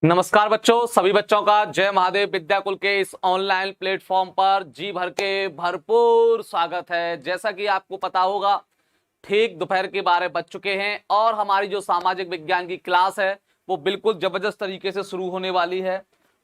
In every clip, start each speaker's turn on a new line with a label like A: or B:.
A: नमस्कार बच्चों, सभी बच्चों का जय महादेव विद्या कुल के इस ऑनलाइन प्लेटफॉर्म पर जी भर के भरपूर स्वागत है। जैसा कि आपको पता होगा, ठीक दोपहर के 12 बज चुके हैं और हमारी जो सामाजिक विज्ञान की क्लास है वो बिल्कुल जबरदस्त तरीके से शुरू होने वाली है।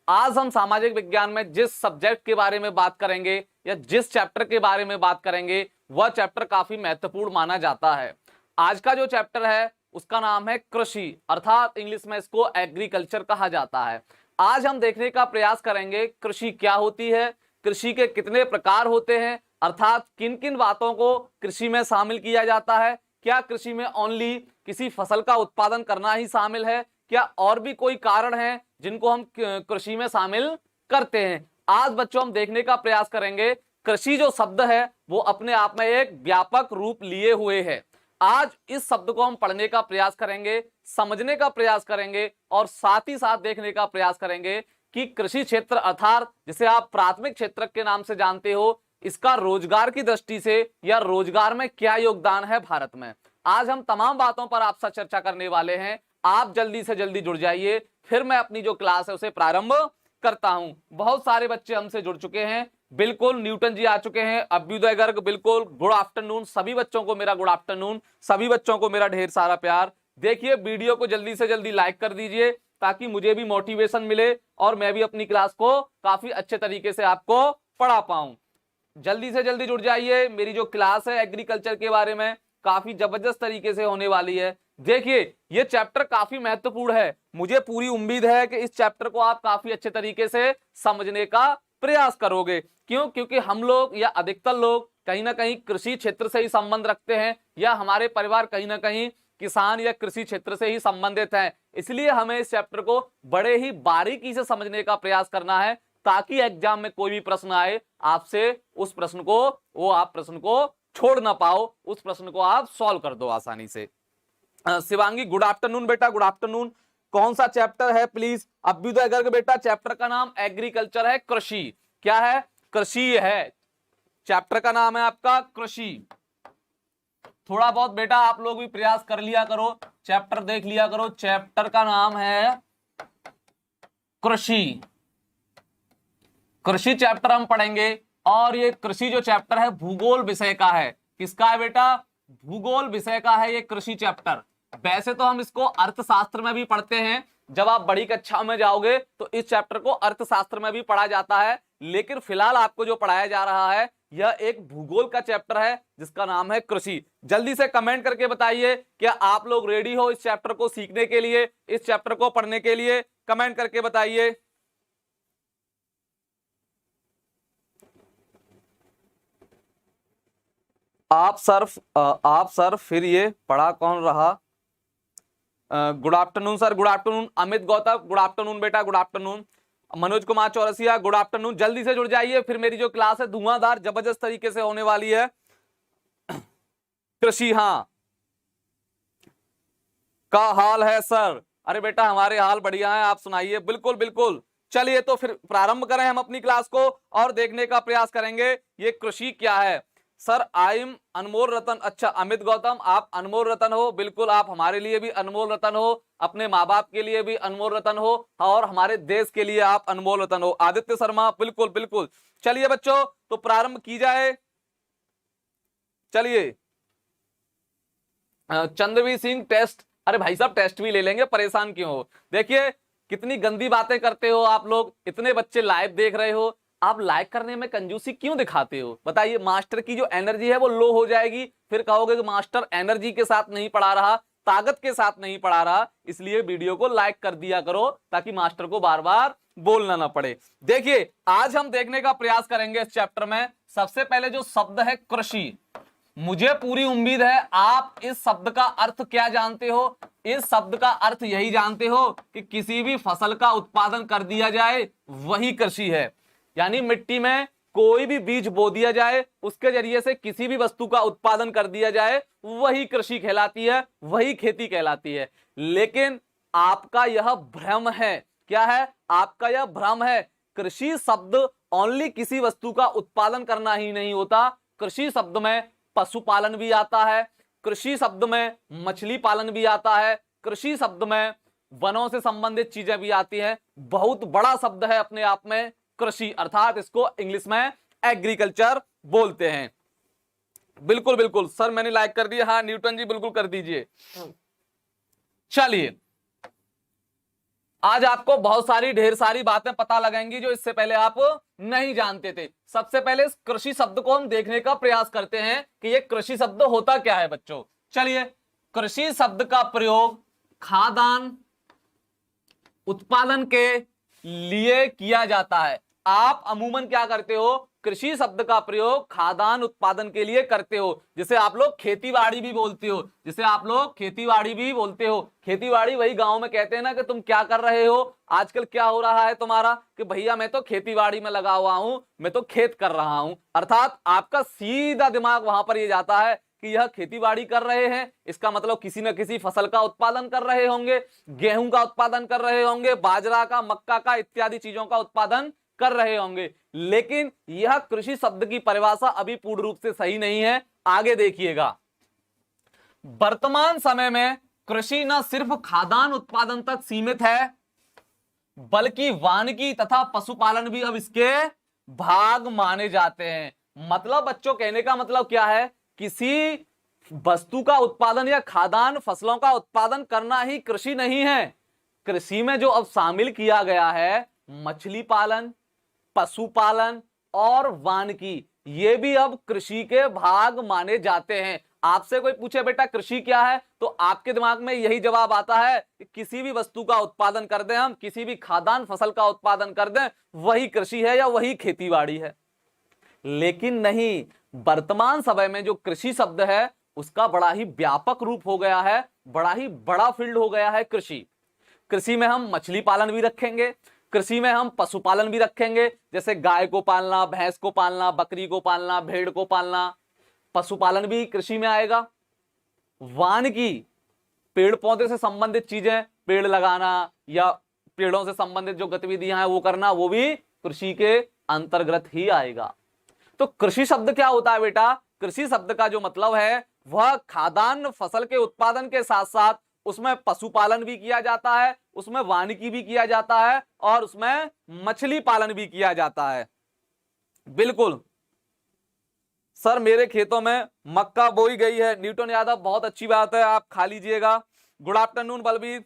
A: आज हम सामाजिक विज्ञान में जिस सब्जेक्ट के बारे में बात करेंगे या जिस चैप्टर के बारे में बात करेंगे वह चैप्टर काफी महत्वपूर्ण माना जाता है। आज का जो चैप्टर है उसका नाम है कृषि, अर्थात इंग्लिश में इसको एग्रीकल्चर कहा जाता है। आज हम देखने का प्रयास करेंगे कृषि क्या होती है, कृषि के कितने प्रकार होते हैं, अर्थात किन किन बातों को कृषि में शामिल किया जाता है। क्या कृषि में ओनली किसी फसल का उत्पादन करना ही शामिल है, क्या और भी कोई कारण है जिनको हम कृषि में शामिल करते हैं। आज बच्चों हम देखने का प्रयास करेंगे। कृषि जो शब्द है वो अपने आप में एक व्यापक रूप लिए हुए है। आज इस शब्द को हम पढ़ने का प्रयास करेंगे, समझने का प्रयास करेंगे और साथ ही साथ देखने का प्रयास करेंगे कि कृषि क्षेत्र अर्थात जिसे आप प्राथमिक क्षेत्र के नाम से जानते हो, इसका रोजगार की दृष्टि से या रोजगार में क्या योगदान है भारत में। आज हम तमाम बातों पर आपसे चर्चा करने वाले हैं। आप जल्दी से जल्दी जुड़ जाइए, फिर मैं अपनी जो क्लास है उसे प्रारंभ करता हूं। बहुत सारे बच्चे हमसे जुड़ चुके हैं, बिल्कुल न्यूटन जी आ चुके हैं, अभ्युदय गर्ग बिल्कुल गुड आफ्टरनून। सभी बच्चों को मेरा गुड आफ्टरनून, सभी बच्चों को मेरा ढेर सारा प्यार। देखिए वीडियो को जल्दी से जल्दी लाइक कर दीजिए ताकि मुझे भी मोटिवेशन मिले और मैं भी अपनी क्लास को काफी अच्छे तरीके से आपको पढ़ा पाऊं। जल्दी से जल्दी जुड़ जाइए। मेरी जो क्लास है एग्रीकल्चर के बारे में काफी जबरदस्त तरीके से होने वाली है। देखिए ये चैप्टर काफी महत्वपूर्ण है। मुझे पूरी उम्मीद है कि इस चैप्टर को आप काफी अच्छे तरीके से समझने का प्रयास करोगे। क्यों? क्योंकि हम लोग या अधिकतर लोग कहीं ना कहीं कृषि क्षेत्र से ही संबंध रखते हैं या हमारे परिवार कहीं ना कहीं किसान या कृषि क्षेत्र से ही संबंधित हैं। इसलिए हमें इस चैप्टर को बड़े ही बारीकी से समझने का प्रयास करना है ताकि एग्जाम में कोई भी प्रश्न आए आपसे उस प्रश्न को आप प्रश्न को छोड़ ना पाओ, उस प्रश्न को आप सॉल्व कर दो आसानी से। शिवांगी गुड आफ्टरनून बेटा, गुड आफ्टरनून। कौन सा चैप्टर है प्लीज? अभ्युदय गर्ग बेटा, चैप्टर का नाम एग्रीकल्चर है, कृषि। क्या है? कृषि है। चैप्टर का नाम है आपका कृषि। थोड़ा बहुत बेटा आप लोग भी प्रयास कर लिया करो, चैप्टर देख लिया करो। चैप्टर का नाम है कृषि। कृषि चैप्टर हम पढ़ेंगे और ये कृषि जो चैप्टर है भूगोल विषय का है। किसका है बेटा? भूगोल विषय का है ये कृषि चैप्टर। वैसे तो हम इसको अर्थशास्त्र में भी पढ़ते हैं, जब आप बड़ी कक्षा में जाओगे तो इस चैप्टर को अर्थशास्त्र में भी पढ़ा जाता है, लेकिन फिलहाल आपको जो पढ़ाया जा रहा है यह एक भूगोल का चैप्टर है जिसका नाम है कृषि। जल्दी से कमेंट करके बताइए क्या आप लोग रेडी हो इस चैप्टर को सीखने के लिए, इस चैप्टर को पढ़ने के लिए? कमेंट करके बताइए। आप सर फिर ये पढ़ा कौन रहा? Good afternoon sir, good afternoon. Amit Gautam good afternoon बेटा, good afternoon. Manoj Kumar Chaurasia good afternoon. जल्दी से जुड़ जाइए, फिर मेरी जो क्लास है धुआंधार जबरदस्त तरीके से होने वाली है। कृषि हाँ का हाल है सर? अरे बेटा हमारे हाल बढ़िया है, आप सुनाइए। बिल्कुल बिल्कुल। चलिए तो फिर प्रारंभ करें हम अपनी क्लास को और देखने का प्रयास करेंगे ये कृषि क्या है। सर आई एम अनमोल रतन। अच्छा अमित गौतम आप अनमोल रतन हो, बिल्कुल आप हमारे लिए भी अनमोल रतन हो, अपने माँ बाप के लिए भी अनमोल रतन हो और हमारे देश के लिए आप अनमोल रतन हो। आदित्य शर्मा बिल्कुल बिल्कुल। चलिए बच्चों तो प्रारंभ की जाए। चलिए चंद्रवीर सिंह टेस्ट। अरे भाई साहब टेस्ट भी ले लेंगे, परेशान क्यों हो? देखिए कितनी गंदी बातें करते हो आप लोग। इतने बच्चे लाइव देख रहे हो, आप लाइक करने में कंजूसी क्यों दिखाते हो? बताइए। मास्टर की जो एनर्जी है वो लो हो जाएगी, फिर कहोगे कि मास्टर एनर्जी के साथ नहीं पढ़ा रहा, ताकत के साथ नहीं पढ़ा रहा। इसलिए वीडियो को लाइक कर दिया करो ताकि मास्टर को बार बार बोलना ना पड़े। देखिए आज हम देखने का प्रयास करेंगे इस चैप्टर में। सबसे पहले जो शब्द है कृषि, मुझे पूरी उम्मीद है आप इस शब्द का अर्थ क्या जानते हो। इस शब्द का अर्थ यही जानते हो कि किसी भी फसल का उत्पादन कर दिया जाए वही कृषि है। यानी मिट्टी में कोई भी बीज बो दिया जाए, उसके जरिए से किसी भी वस्तु का उत्पादन कर दिया जाए, वही कृषि कहलाती है, वही खेती कहलाती है। लेकिन आपका यह भ्रम है। क्या है? आपका यह भ्रम है। कृषि शब्द ओनली किसी वस्तु का उत्पादन करना ही नहीं होता। कृषि शब्द में पशुपालन भी आता है, कृषि शब्द में मछली पालन भी आता है, कृषि शब्द में वनों से संबंधित चीजें भी आती हैं। बहुत बड़ा शब्द है अपने आप में कृषि, अर्थात इसको इंग्लिश में एग्रीकल्चर बोलते हैं। बिल्कुल बिल्कुल सर, मैंने लाइक कर दिया। हाँ न्यूटन जी बिल्कुल कर दीजिए। चलिए, आज आपको बहुत सारी ढेर सारी बातें पता लगेंगी जो इससे पहले आप नहीं जानते थे। सबसे पहले इस कृषि शब्द को हम देखने का प्रयास करते हैं कि ये कृषि शब्द होता क्या है बच्चों। चलिए, कृषि शब्द का प्रयोग खाद्यान्न उत्पादन के लिए किया जाता है। आप अमूमन क्या करते हो, कृषि शब्द का प्रयोग खाद्यान्न उत्पादन के लिए करते हो, जिसे आप लोग खेतीबाड़ी भी बोलते हो, जिसे आप लोग खेतीबाड़ी भी बोलते हो। खेतीबाड़ी वही गांव में कहते हैं ना कि तुम क्या कर रहे हो, आजकल क्या हो रहा है तुम्हारा, कि भैया मैं तो खेतीबाड़ी में लगा हुआ हूं, मैं तो खेत कर रहा हूं। अर्थात आपका सीधा दिमाग वहां पर ये जाता है कि यह खेतीबाड़ी कर रहे हैं, इसका मतलब किसी न किसी फसल का उत्पादन कर रहे होंगे, गेहूं का उत्पादन कर रहे होंगे, बाजरा का, मक्का का इत्यादि चीजों का उत्पादन कर रहे होंगे। लेकिन यह कृषि शब्द की परिभाषा अभी पूर्ण रूप से सही नहीं है। आगे देखिएगा, वर्तमान समय में कृषि न सिर्फ खाद्यान्न उत्पादन तक सीमित है, बल्कि वानिकी तथा पशुपालन भी अब इसके भाग माने जाते हैं। मतलब बच्चों, कहने का मतलब क्या है, किसी वस्तु का उत्पादन या खाद्यान्न फसलों का उत्पादन करना ही कृषि नहीं है। कृषि में जो अब शामिल किया गया है मछली पालन, पशुपालन और वानिकी, ये भी अब कृषि के भाग माने जाते हैं। आपसे कोई पूछे बेटा कृषि क्या है, तो आपके दिमाग में यही जवाब आता है कि किसी भी वस्तु का उत्पादन कर दें हम, किसी भी खाद्यान्न फसल का उत्पादन कर दें, वही कृषि है या वही खेतीबाड़ी है। लेकिन नहीं, वर्तमान समय में जो कृषि शब्द है उसका बड़ा ही व्यापक रूप हो गया है, बड़ा ही बड़ा फील्ड हो गया है कृषि। कृषि में हम मछली पालन भी रखेंगे, कृषि में हम पशुपालन भी रखेंगे, जैसे गाय को पालना, भैंस को पालना, बकरी को पालना, भेड़ को पालना, पशुपालन भी कृषि में आएगा। वानिकी, पेड़ पौधे से संबंधित चीजें, पेड़ लगाना या पेड़ों से संबंधित जो गतिविधियां हैं वो करना, वो भी कृषि के अंतर्गत ही आएगा। तो कृषि शब्द क्या होता है बेटा, कृषि शब्द का जो मतलब है वह खाद्यान्न फसल के उत्पादन के साथ साथ उसमें पशुपालन भी किया जाता है, उसमें वानिकी भी किया जाता है और उसमें मछली पालन भी किया जाता है। बिल्कुल सर, मेरे खेतों में मक्का बोई गई है। न्यूटन यादव, बहुत अच्छी बात है, आप खा लीजिएगा। Good afternoon Balbir.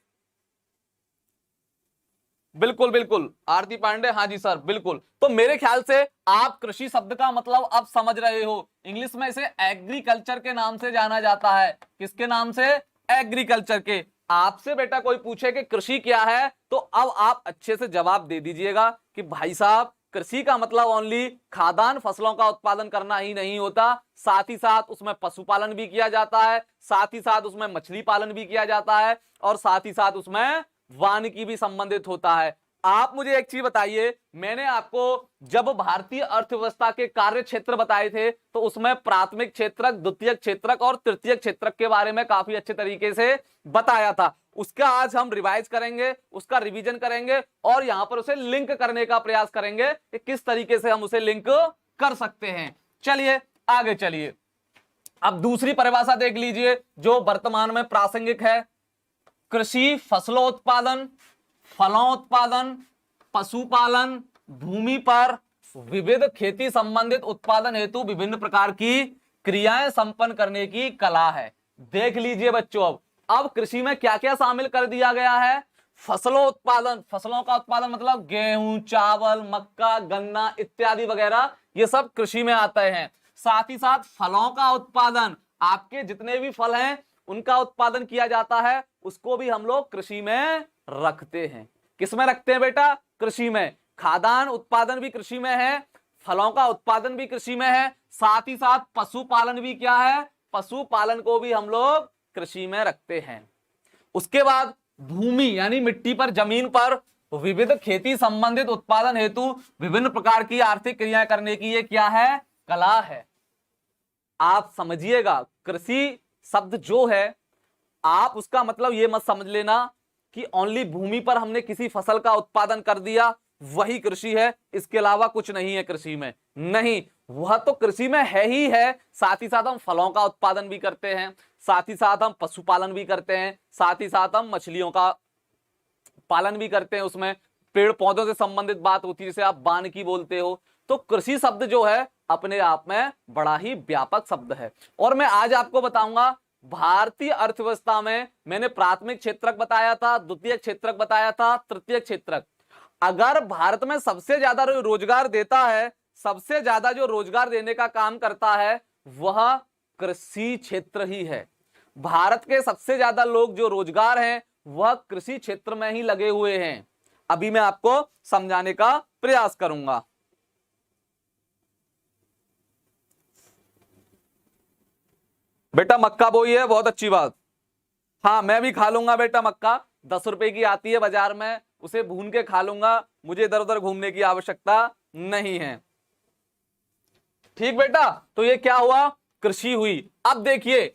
A: बिल्कुल बिल्कुल आरती पांडे, हाँ जी सर बिल्कुल। तो मेरे ख्याल से आप कृषि शब्द का मतलब अब समझ रहे हो। इंग्लिश में इसे एग्रीकल्चर के नाम से जाना जाता है। किसके नाम से? एग्रीकल्चर के। आपसे बेटा कोई पूछे कि कृषि क्या है, तो अब आप अच्छे से जवाब दे दीजिएगा कि भाई साहब, कृषि का मतलब ओनली खाद्यान्न फसलों का उत्पादन करना ही नहीं होता, साथ ही साथ उसमें पशुपालन भी किया जाता है, साथ ही साथ उसमें मछली पालन भी किया जाता है और साथ ही साथ उसमें वानिकी भी संबंधित होता है। आप मुझे एक चीज बताइए, मैंने आपको जब भारतीय अर्थव्यवस्था के कार्य क्षेत्र बताए थे तो उसमें प्राथमिक क्षेत्रक, द्वितीयक क्षेत्रक और तृतीयक क्षेत्रक के बारे में काफी अच्छे तरीके से बताया था। उसका आज हम रिवाइज करेंगे, उसका रिवीजन करेंगे और यहां पर उसे लिंक करने का प्रयास करेंगे कि किस तरीके से हम उसे लिंक कर सकते हैं। चलिए आगे चलिए, अब दूसरी परिभाषा देख लीजिए जो वर्तमान में प्रासंगिक है। कृषि फसलों उत्पादन, फलों उत्पादन, पशुपालन, भूमि पर विविध खेती संबंधित उत्पादन हेतु विभिन्न प्रकार की क्रियाएं संपन्न करने की कला है। देख लीजिए बच्चों, अब कृषि में क्या क्या शामिल कर दिया गया है। फसलों उत्पादन, फसलों का उत्पादन मतलब गेहूं, चावल, मक्का, गन्ना इत्यादि वगैरह, ये सब कृषि में आते हैं। साथ ही साथ फलों का उत्पादन, आपके जितने भी फल हैं उनका उत्पादन किया जाता है, उसको भी हम लोग कृषि में रखते हैं। किस में रखते हैं बेटा? कृषि में। खाद्यान्न उत्पादन भी कृषि में है, फलों का उत्पादन भी कृषि में है, साथ ही साथ पशुपालन भी क्या है, पशुपालन को भी हम लोग कृषि में रखते हैं। उसके बाद भूमि यानी मिट्टी पर, जमीन पर विविध खेती संबंधित उत्पादन हेतु विभिन्न प्रकार की आर्थिक क्रियाएं करने की ये क्या है? कला है। आप समझिएगा, कृषि शब्द जो है, आप उसका मतलब ये मत समझ लेना कि ओनली भूमि पर हमने किसी फसल का उत्पादन कर दिया वही कृषि है, इसके अलावा कुछ नहीं है कृषि में। नहीं, वह तो कृषि में है ही है, साथ ही साथ हम फलों का उत्पादन भी करते हैं, साथ ही साथ हम पशुपालन भी करते हैं, साथ ही साथ हम मछलियों का पालन भी करते हैं, उसमें पेड़ पौधों से संबंधित बात होती है, जैसे आप वानिकी बोलते हो। तो कृषि शब्द जो है अपने आप में बड़ा ही व्यापक शब्द है। और मैं आज आपको बताऊंगा भारतीय अर्थव्यवस्था में, मैंने प्राथमिक क्षेत्रक बताया था, द्वितीय क्षेत्रक बताया था, तृतीय क्षेत्रक। अगर भारत में सबसे ज्यादा रोजगार देता है, सबसे ज्यादा जो रोजगार देने का काम करता है वह कृषि क्षेत्र ही है। भारत के सबसे ज्यादा लोग जो रोजगार हैं वह कृषि क्षेत्र में ही लगे हुए हैं। अभी मैं आपको समझाने का प्रयास करूंगा। बेटा मक्का बोई है, बहुत अच्छी बात। हाँ मैं भी खा लूंगा बेटा मक्का, 10 रुपए की आती है बाजार में, उसे भून के खा लूंगा, मुझे इधर उधर घूमने की आवश्यकता नहीं है। ठीक बेटा, तो ये क्या हुआ, कृषि हुई। अब देखिए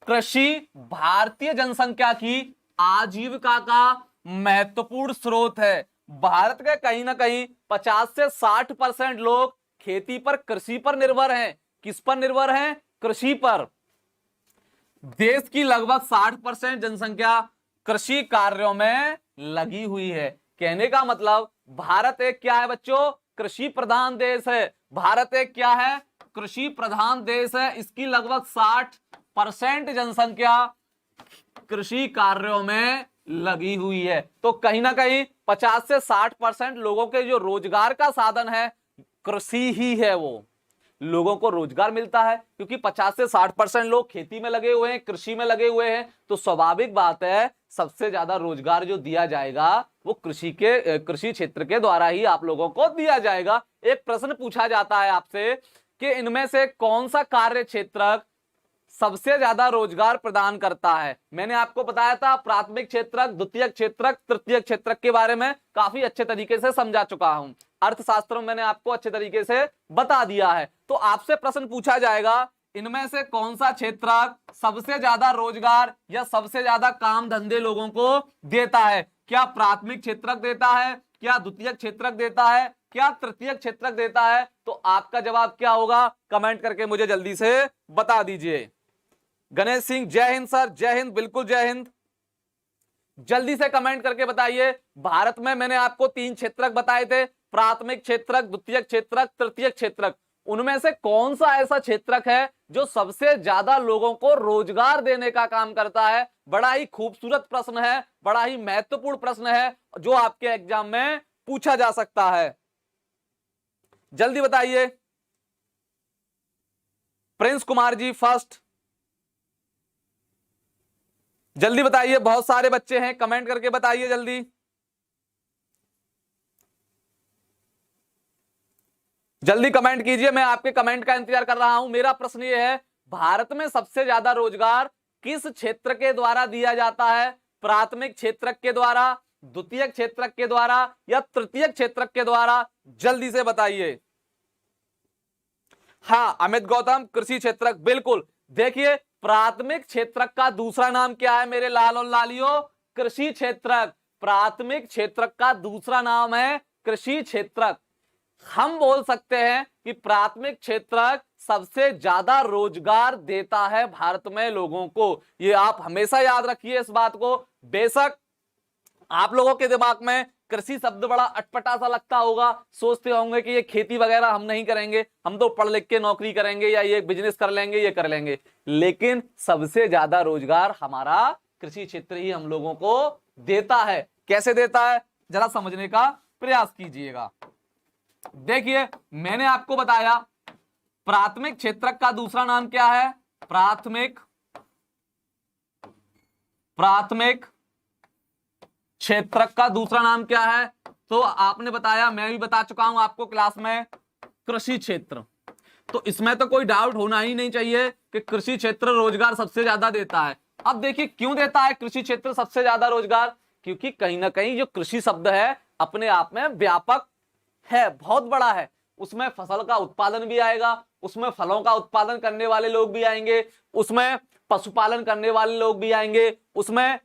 A: कृषि भारतीय जनसंख्या की आजीविका का महत्वपूर्ण स्रोत है। भारत के कहीं ना कहीं 50 से 60% लोग खेती पर, कृषि पर निर्भर हैं। किस पर निर्भर हैं, कृषि पर। देश की लगभग 60% जनसंख्या कृषि कार्यों में लगी हुई है। कहने का मतलब भारत एक क्या है बच्चों, कृषि प्रधान देश है। भारत एक क्या है, कृषि प्रधान देश है। इसकी लगभग 60% जनसंख्या कृषि कार्यों में लगी हुई है। तो कहीं ना कहीं 50 से 60% लोगों के जो रोजगार का साधन है कृषि ही है। वो लोगों को रोजगार मिलता है क्योंकि 50 से 60% लोग खेती में लगे हुए हैं, कृषि में लगे हुए हैं। तो स्वाभाविक बात है सबसे ज्यादा रोजगार जो दिया जाएगा वो कृषि क्षेत्र के द्वारा ही आप लोगों को दिया जाएगा। एक प्रश्न पूछा जाता है आपसे कि इनमें से कौन सा कार्य क्षेत्र सबसे ज्यादा रोजगार प्रदान करता है। मैंने आपको बताया था प्राथमिक क्षेत्रक, द्वितीय क्षेत्रक, तृतीय क्षेत्रक के बारे में काफी अच्छे तरीके से समझा चुका हूं। अर्थशास्त्र में मैंने आपको अच्छे तरीके से बता दिया है। तो आपसे प्रश्न पूछा जाएगा इनमें से कौन सा क्षेत्रक सबसे ज्यादा रोजगार या सबसे ज्यादा काम धंधे लोगों को देता है। क्या प्राथमिक क्षेत्रक देता है, क्या द्वितीय क्षेत्रक देता है, क्या तृतीय क्षेत्रक देता है। तो आपका जवाब क्या होगा, कमेंट करके मुझे जल्दी से बता दीजिए। गणेश सिंह जय हिंद सर, जय हिंद, बिल्कुल जय हिंद। जल्दी से कमेंट करके बताइए। भारत में मैंने आपको 3 क्षेत्रक बताए थे, प्राथमिक क्षेत्रक, द्वितीय क्षेत्रक, तृतीय क्षेत्रक। उनमें से कौन सा ऐसा क्षेत्रक है जो सबसे ज्यादा लोगों को रोजगार देने का काम करता है। बड़ा ही खूबसूरत प्रश्न है, बड़ा ही महत्वपूर्ण प्रश्न है जो आपके एग्जाम में पूछा जा सकता है। जल्दी बताइए। प्रिंस कुमार जी फर्स्ट, जल्दी बताइए। बहुत सारे बच्चे हैं, कमेंट करके बताइए जल्दी। जल्दी कमेंट कीजिए, मैं आपके कमेंट का इंतजार कर रहा हूं। मेरा प्रश्न यह है भारत में सबसे ज्यादा रोजगार किस क्षेत्र के द्वारा दिया जाता है। प्राथमिक क्षेत्रक के द्वारा, द्वितीय क्षेत्रक के द्वारा या तृतीय क्षेत्रक के द्वारा। जल्दी से बताइए। हाँ अमित गौतम, कृषि क्षेत्रक, बिल्कुल। देखिए प्राथमिक क्षेत्रक का दूसरा नाम क्या है मेरे लाल और लालियों, कृषि क्षेत्रक। प्राथमिक क्षेत्रक का दूसरा नाम है कृषि क्षेत्रक। हम बोल सकते हैं कि प्राथमिक क्षेत्रक सबसे ज्यादा रोजगार देता है भारत में लोगों को। ये आप हमेशा याद रखिए इस बात को। बेशक आप लोगों के दिमाग में कृषि शब्द बड़ा अटपटा सा लगता होगा, सोचते होंगे कि ये खेती वगैरह हम नहीं करेंगे, हम तो पढ़ लिख के नौकरी करेंगे या ये बिजनेस कर लेंगे, ये कर लेंगे। लेकिन सबसे ज्यादा रोजगार हमारा कृषि क्षेत्र ही हम लोगों को देता है। कैसे देता है जरा समझने का प्रयास कीजिएगा। देखिए मैंने आपको बताया प्राथमिक क्षेत्रक का दूसरा नाम क्या है, प्राथमिक क्षेत्रक का दूसरा नाम क्या है। तो आपने बताया, मैं भी बता चुका हूं आपको क्लास में, कृषि क्षेत्र। तो इसमें तो कोई डाउट होना ही नहीं चाहिए कि कृषि क्षेत्र रोजगार सबसे ज्यादा देता है। अब देखिए क्यों देता है कृषि क्षेत्र सबसे ज्यादा रोजगार, क्योंकि कहीं ना कहीं जो कृषि शब्द है अपने आप में व्यापक है, बहुत बड़ा है। उसमें फसल का उत्पादन भी आएगा, उसमें फलों का उत्पादन करने वाले लोग भी आएंगे, उसमें पशुपालन करने वाले लोग भी आएंगे, उसमें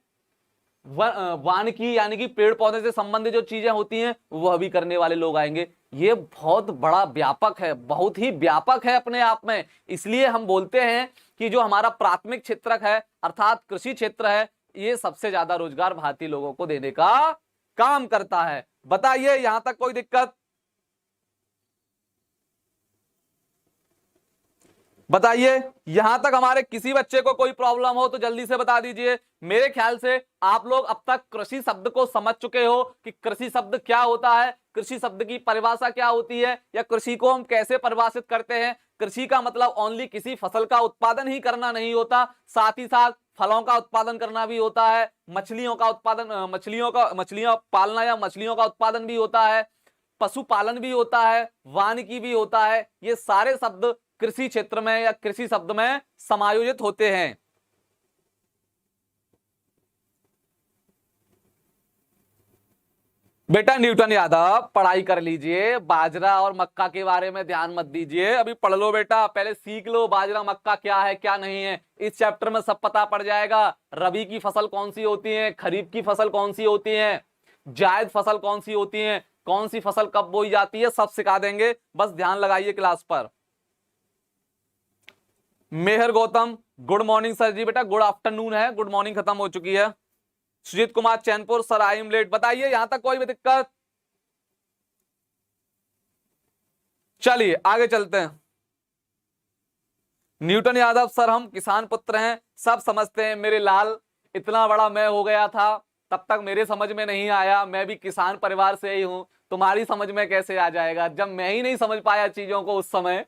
A: वानिकी यानी कि पेड़ पौधे से संबंधित जो चीजें होती हैं वह भी करने वाले लोग आएंगे। ये बहुत बड़ा व्यापक है, बहुत ही व्यापक है अपने आप में। इसलिए हम बोलते हैं कि जो हमारा प्राथमिक क्षेत्रक है अर्थात कृषि क्षेत्र है, ये सबसे ज्यादा रोजगार भारतीय लोगों को देने का काम करता है। बताइए यहां तक कोई दिक्कत? बताइए यहां तक हमारे किसी बच्चे को कोई प्रॉब्लम हो तो जल्दी से बता दीजिए। मेरे ख्याल से आप लोग अब तक कृषि शब्द को समझ चुके हो कि कृषि शब्द क्या होता है, कृषि शब्द की परिभाषा क्या होती है, या कृषि को हम कैसे परिभाषित करते हैं। कृषि का मतलब ओनली किसी फसल का उत्पादन ही करना नहीं होता, साथ ही साथ फलों का उत्पादन करना भी होता है, मछलियों का उत्पादन, मछलियां पालना या मछलियों का उत्पादन भी होता है, पशुपालन भी होता है, वानिकी भी होता है। ये सारे शब्द कृषि क्षेत्र में या कृषि शब्द में समायोजित होते हैं। बेटा न्यूटन यादव पढ़ाई कर लीजिए, बाजरा और मक्का के बारे में ध्यान मत दीजिए, अभी पढ़ लो बेटा, पहले सीख लो बाजरा मक्का क्या है क्या नहीं है। इस चैप्टर में सब पता पड़ जाएगा। रबी की फसल कौन सी होती है, खरीफ की फसल कौन सी होती है, जायद फसल कौन सी होती है, कौन सी फसल कब बोई जाती है, सब सिखा देंगे, बस ध्यान लगाइए क्लास पर। Mehar Gautam good morning sir ji. बेटा गुड आफ्टरनून है, गुड मॉर्निंग खत्म हो चुकी है। Sujit Kumar Chainpur sir I am late. बताइए यहां तक कोई भी दिक्कत? चलिए आगे चलते हैं। न्यूटन यादव सर हम किसान पुत्र हैं, सब समझते हैं मेरे लाल, इतना बड़ा मैं हो गया था तब तक मेरे समझ में नहीं आया, मैं भी किसान परिवार से ही हूं, तुम्हारी समझ में कैसे आ जाएगा? जब मैं ही नहीं समझ पाया चीजों को उस समय,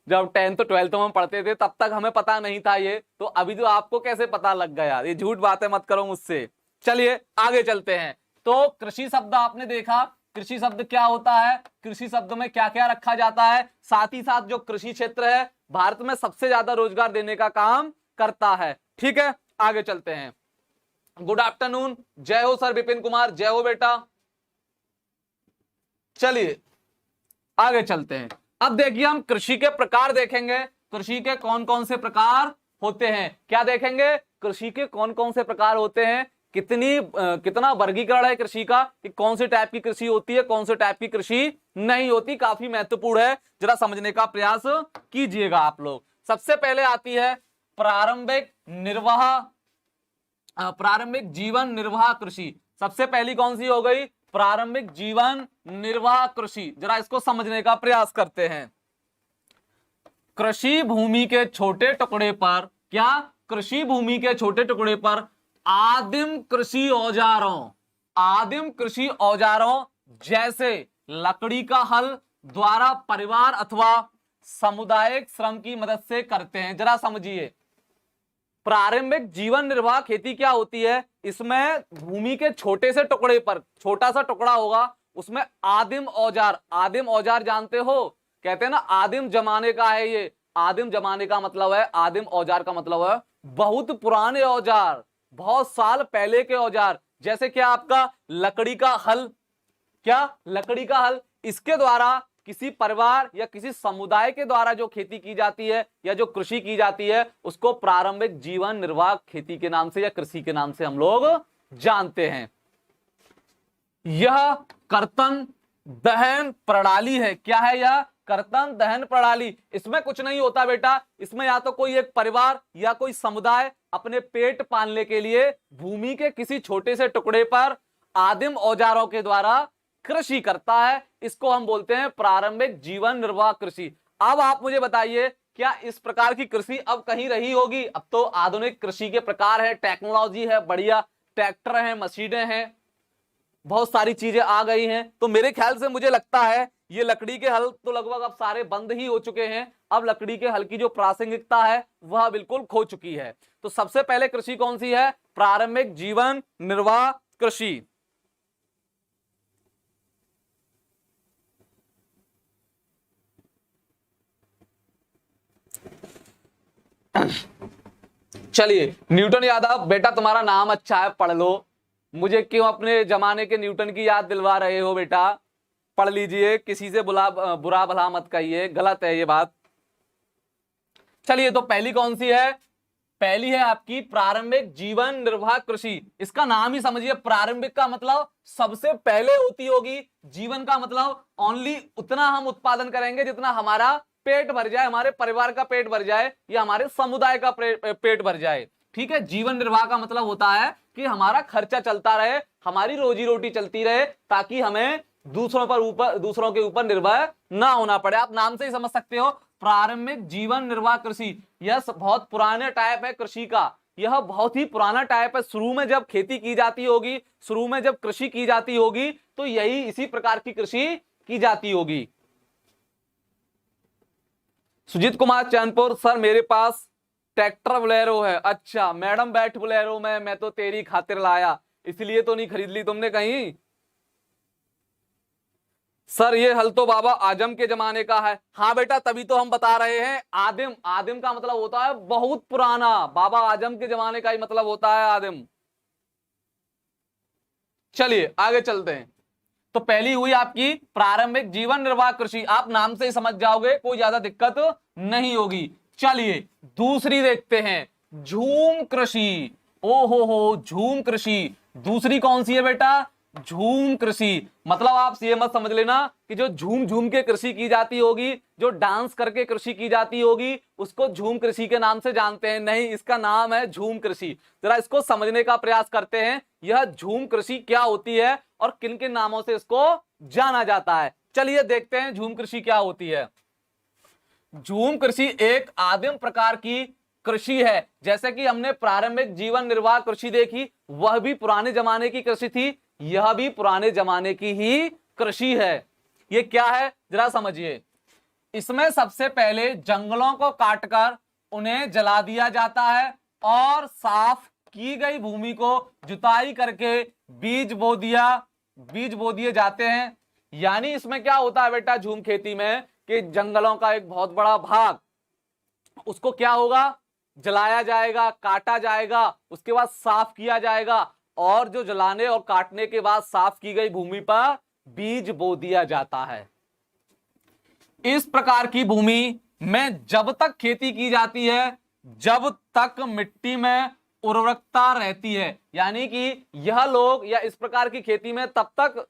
A: जब 10th 12th में पढ़ते थे तब तक हमें पता नहीं था ये, तो अभी तो आपको कैसे पता लग गया? ये झूठ बातें मत करो मुझसे। चलिए आगे चलते हैं। तो कृषि शब्द आपने देखा, कृषि शब्द क्या होता है, कृषि शब्द में क्या क्या रखा जाता है, साथ ही साथ जो कृषि क्षेत्र है भारत में सबसे ज्यादा रोजगार देने का काम करता है। ठीक है आगे चलते हैं। गुड आफ्टरनून, जय हो सर विपिन कुमार, जय हो बेटा। चलिए आगे चलते हैं। अब देखिए हम कृषि के प्रकार देखेंगे, कृषि के कौन कौन से प्रकार होते हैं। क्या देखेंगे? कृषि के कौन कौन से प्रकार होते हैं, कितना वर्गीकरण है कृषि का, कि कौन से टाइप की कृषि होती है, कौन से टाइप की कृषि नहीं होती, काफी महत्वपूर्ण है, जरा समझने का प्रयास कीजिएगा आप लोग। सबसे पहले आती है प्रारंभिक जीवन निर्वाह कृषि। सबसे पहली कौन सी हो गई? प्रारंभिक जीवन निर्वाह कृषि। जरा इसको समझने का प्रयास करते हैं। कृषि भूमि के छोटे टुकड़े पर, क्या? कृषि भूमि के छोटे टुकड़े पर आदिम कृषि औजारों जैसे लकड़ी का हल द्वारा परिवार अथवा सामुदायिक श्रम की मदद से करते हैं। जरा समझिए, प्रारंभिक जीवन निर्वाह खेती क्या होती है? इसमें भूमि के छोटे से टुकड़े पर, छोटा सा टुकड़ा होगा, उसमें आदिम औजार जानते हो, कहते हैं ना आदिम जमाने का है ये। आदिम जमाने का मतलब है, आदिम औजार का मतलब है बहुत पुराने औजार, बहुत साल पहले के औजार। जैसे क्या आपका लकड़ी का हल, क्या? लकड़ी का हल, इसके द्वारा किसी परिवार या किसी समुदाय के द्वारा जो खेती की जाती है या जो कृषि की जाती है उसको प्रारंभिक जीवन निर्वाह खेती के नाम से या कृषि के नाम से हम लोग जानते हैं। यह कर्तन दहन प्रणाली है। क्या है यह? कर्तन दहन प्रणाली। इसमें कुछ नहीं होता बेटा, इसमें या तो कोई एक परिवार या कोई समुदाय अपने पेट पालने के लिए भूमि के किसी छोटे से टुकड़े पर आदिम औजारों के द्वारा कृषि करता है, इसको हम बोलते हैं प्रारंभिक जीवन निर्वाह कृषि। अब आप मुझे बताइए, क्या इस प्रकार की कृषि अब कहीं रही होगी? अब तो आधुनिक कृषि के प्रकार है, टेक्नोलॉजी है, बढ़िया ट्रैक्टर है, मशीनें हैं, बहुत सारी चीजें आ गई हैं। तो मेरे ख्याल से मुझे लगता है ये लकड़ी के हल तो लगभग अब सारे बंद ही हो चुके हैं। अब लकड़ी के हल की जो प्रासंगिकता है वह बिल्कुल खो चुकी है। तो सबसे पहले कृषि कौन सी है? प्रारंभिक जीवन निर्वाह कृषि। चलिए न्यूटन यादव बेटा तुम्हारा नाम अच्छा है, पढ़ लो, मुझे क्यों अपने जमाने के न्यूटन की याद दिलवा रहे हो? बेटा पढ़ लीजिए, किसी से बुरा भला मत कहिए, गलत है ये बात। चलिए तो पहली कौन सी है? पहली है आपकी प्रारंभिक जीवन निर्वाह कृषि। इसका नाम ही समझिए, प्रारंभिक का मतलब सबसे पहले होती होगी, जीवन का मतलब ओनली उतना हम उत्पादन करेंगे जितना हमारा पेट भर जाए, हमारे परिवार का पेट भर जाए या हमारे समुदाय का पेट भर जाए। ठीक है। जीवन निर्वाह का मतलब होता है कि हमारा खर्चा चलता रहे, हमारी रोजी रोटी चलती रहे, ताकि हमें दूसरों के ऊपर निर्भर ना होना पड़े। आप नाम से ही समझ सकते हो, प्रारंभिक जीवन निर्वाह कृषि, यह बहुत पुराने टाइप है कृषि का, यह बहुत ही पुराना टाइप है। शुरू में जब खेती की जाती होगी, शुरू में जब कृषि की जाती होगी, तो यही इसी प्रकार की कृषि की जाती होगी। सुजीत कुमार चैनपुर, सर मेरे पास ट्रैक्टर बोलेरो है। अच्छा मैडम बैठ बोलेरो में, मैं तो तेरी खातिर लाया, इसलिए तो नहीं खरीद ली तुमने कहीं। सर ये हल तो बाबा आजम के जमाने का है। हाँ बेटा, तभी तो हम बता रहे हैं आदिम। आदिम का मतलब होता है बहुत पुराना, बाबा आजम के जमाने का ही मतलब होता है आदिम। चलिए आगे चलते हैं। तो पहली हुई आपकी प्रारंभिक जीवन निर्वाह कृषि, आप नाम से ही समझ जाओगे, कोई ज्यादा दिक्कत नहीं होगी। चलिए दूसरी देखते हैं, झूम कृषि। ओ हो झूम कृषि, दूसरी कौन सी है बेटा? झूम कृषि। मतलब आप ये मत समझ लेना कि जो झूम झूम के कृषि की जाती होगी, जो डांस करके कृषि की जाती होगी, उसको झूम कृषि के नाम से जानते हैं। नहीं, इसका नाम है झूम कृषि। जरा इसको समझने का प्रयास करते हैं, यह झूम कृषि क्या होती है और किन किन नामों से इसको जाना जाता है। चलिए देखते हैं झूम कृषि क्या होती है। झूम कृषि एक आदिम प्रकार की कृषि है। जैसे कि हमने प्रारंभिक जीवन निर्वाह कृषि देखी, वह भी पुराने जमाने की कृषि थी, यह भी पुराने जमाने की ही कृषि है। ये क्या है जरा समझिए। इसमें सबसे पहले जंगलों को काटकर उन्हें जला दिया जाता है और साफ की गई भूमि को जुताई करके बीज बो दिए जाते हैं। यानी इसमें क्या होता है बेटा झूम खेती में, कि जंगलों का एक बहुत बड़ा भाग, उसको क्या होगा, जलाया जाएगा, काटा जाएगा, उसके बाद साफ किया जाएगा, और जो जलाने और काटने के बाद साफ की गई भूमि पर बीज बो दिया जाता है। इस प्रकार की भूमि में जब तक खेती की जाती है, जब तक मिट्टी में उर्वरकता रहती है, यानी कि यह लोग या इस प्रकार की खेती में तब तक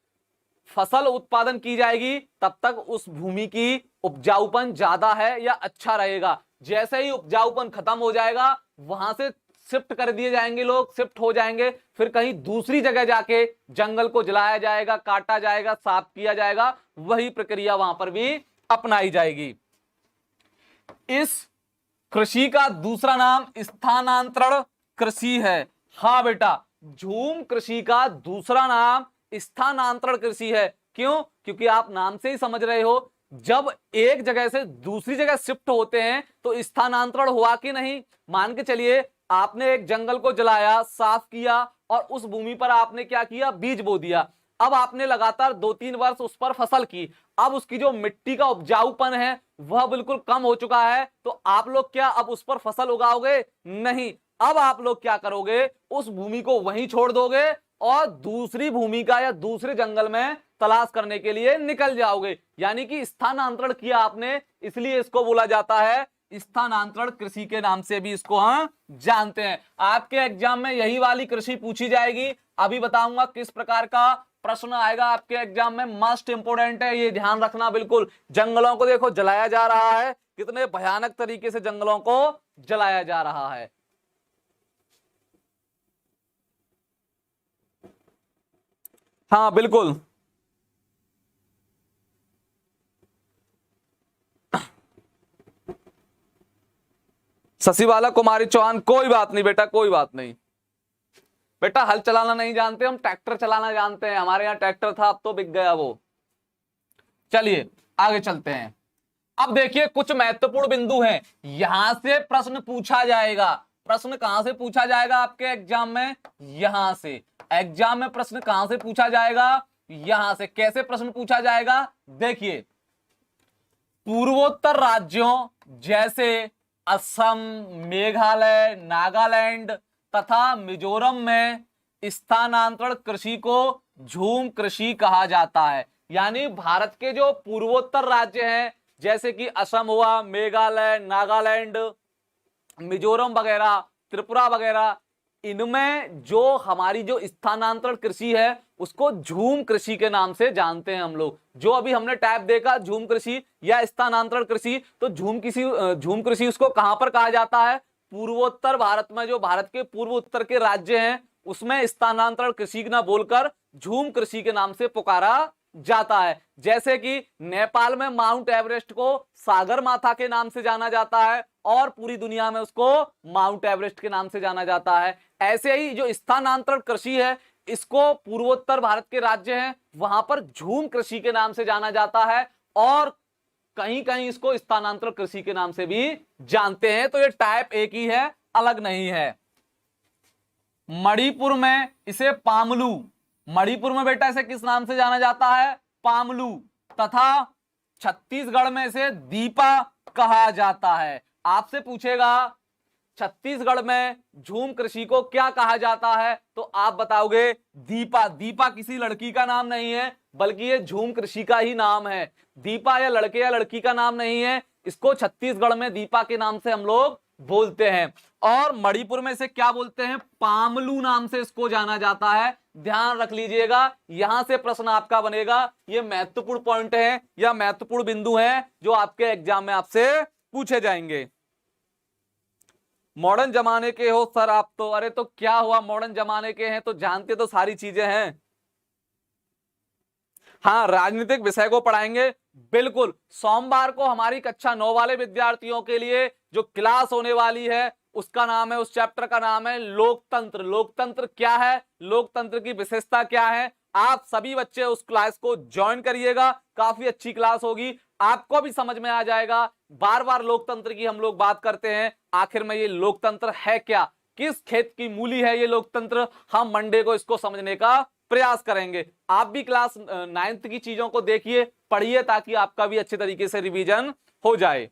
A: फसल उत्पादन की जाएगी, तब तक उस भूमि की उपजाऊपन ज्यादा है या अच्छा रहेगा। जैसे ही उपजाऊपन खत्म हो जाएगा, वहां से शिफ्ट कर दिए जाएंगे, लोग शिफ्ट हो जाएंगे, फिर कहीं दूसरी जगह जाके जंगल को जलाया जाएगा, काटा जाएगा, साफ किया जाएगा, वही प्रक्रिया वहां पर भी अपनाई जाएगी। इस कृषि का दूसरा नाम स्थानांतरण कृषि है। हाँ बेटा, झूम कृषि का दूसरा नाम स्थानांतरण कृषि है। क्यों? क्योंकि आप नाम से ही समझ रहे हो, जब एक जगह से दूसरी जगह शिफ्ट होते हैं तो स्थानांतरण हुआ कि नहीं। मान के चलिए आपने एक जंगल को जलाया, साफ किया, और उस भूमि पर आपने क्या किया, बीज बो दिया। अब आपने लगातार 2-3 वर्ष उस पर फसल की, अब उसकी जो मिट्टी का उपजाऊपन है वह बिल्कुल कम हो चुका है, तो आप लोग क्या अब उस पर फसल उगाओगे? नहीं। अब आप लोग क्या करोगे, उस भूमि को वहीं छोड़ दोगे और दूसरी भूमि का या दूसरे जंगल में तलाश करने के लिए निकल जाओगे। यानी कि स्थानांतरण किया आपने, इसलिए इसको बोला जाता है स्थानांतरण कृषि के नाम से भी इसको हम जानते हैं। आपके एग्जाम में यही वाली कृषि पूछी जाएगी। अभी बताऊंगा किस प्रकार का प्रश्न आएगा आपके एग्जाम में, मस्ट इंपोर्टेंट है, ये ध्यान रखना बिल्कुल। जंगलों को देखो जलाया जा रहा है, कितने भयानक तरीके से जंगलों को जलाया जा रहा है। हाँ बिल्कुल, शशिबाला कुमारी चौहान, कोई बात नहीं बेटा, कोई बात नहीं बेटा, हल चलाना नहीं जानते हम, ट्रैक्टर चलाना जानते हैं। हमारे यहाँ ट्रैक्टर था, अब तो बिक गया वो। चलिए आगे चलते हैं। अब देखिए कुछ महत्वपूर्ण बिंदु हैं, यहां से प्रश्न पूछा जाएगा। प्रश्न कहां से पूछा जाएगा आपके एग्जाम में? यहां से। एग्जाम में प्रश्न कहां से पूछा जाएगा? यहां से। कैसे प्रश्न पूछा जाएगा? देखिए, पूर्वोत्तर राज्यों जैसे असम, मेघालय, नागालैंड तथा मिजोरम में स्थानांतरण कृषि को झूम कृषि कहा जाता है। यानी भारत के जो पूर्वोत्तर राज्य हैं, जैसे कि असम हुआ, मेघालय, नागालैंड, मिजोरम वगैरह, त्रिपुरा वगैरह, इनमें जो हमारी जो स्थानांतरण कृषि है उसको झूम कृषि के नाम से जानते हैं हम लोग। जो अभी हमने टाइप देखा झूम कृषि या स्थानांतरण कृषि, तो झूम कृषि उसको कहां पर कहा जाता है? पूर्वोत्तर भारत में जो भारत के पूर्व उत्तर के राज्य हैं उसमें स्थानांतरण कृषि न बोलकर झूम कृषि के नाम से पुकारा जाता है। जैसे कि नेपाल में माउंट एवरेस्ट को सागर माथा के नाम से जाना जाता है और पूरी दुनिया में उसको माउंट एवरेस्ट के नाम से जाना जाता है। ऐसे ही जो स्थानांतरण कृषि है इसको पूर्वोत्तर भारत के राज्य हैं वहां पर झूम कृषि के नाम से जाना जाता है और कहीं कहीं इसको स्थानांतरण कृषि के नाम से भी जानते हैं। तो ये टाइप एक ही है, अलग नहीं है। मणिपुर में इसे पामलू, मणिपुर में बेटा इसे किस नाम से जाना जाता है? पामलू। तथा छत्तीसगढ़ में इसे दीपा कहा जाता है। आपसे पूछेगा छत्तीसगढ़ में झूम कृषि को क्या कहा जाता है तो आप बताओगे दीपा। दीपा किसी लड़की का नाम नहीं है बल्कि ये झूम कृषि का ही नाम है। दीपा या लड़के या लड़की का नाम नहीं है, इसको छत्तीसगढ़ में दीपा के नाम से हम लोग बोलते हैं। और मणिपुर में इसे क्या बोलते हैं? पामलू नाम से इसको जाना जाता है। ध्यान रख लीजिएगा, यहां से प्रश्न आपका बनेगा। ये महत्वपूर्ण पॉइंट है या महत्वपूर्ण बिंदु है जो आपके एग्जाम में आपसे पूछे जाएंगे। मॉडर्न जमाने के हो सर आप तो? अरे तो क्या हुआ, मॉडर्न जमाने के हैं तो जानते तो सारी चीजें हैं। हाँ, राजनीतिक विषय को पढ़ाएंगे बिल्कुल। सोमवार को हमारी कक्षा 9 वाले विद्यार्थियों के लिए जो क्लास होने वाली है उसका नाम है, उस चैप्टर का नाम है लोकतंत्र। लोकतंत्र क्या है, लोकतंत्र की विशेषता क्या है, आप सभी बच्चे उस क्लास को ज्वाइन करिएगा। काफी अच्छी क्लास होगी, आपको भी समझ में आ जाएगा। बार बार लोकतंत्र की हम लोग बात करते हैं, आखिर में ये लोकतंत्र है क्या, किस खेत की मूली है ये लोकतंत्र, हम मंडे को इसको समझने का प्रयास करेंगे। आप भी क्लास 9th की चीजों को देखिए, पढ़िए, ताकि आपका भी अच्छे तरीके से रिवीजन हो जाए।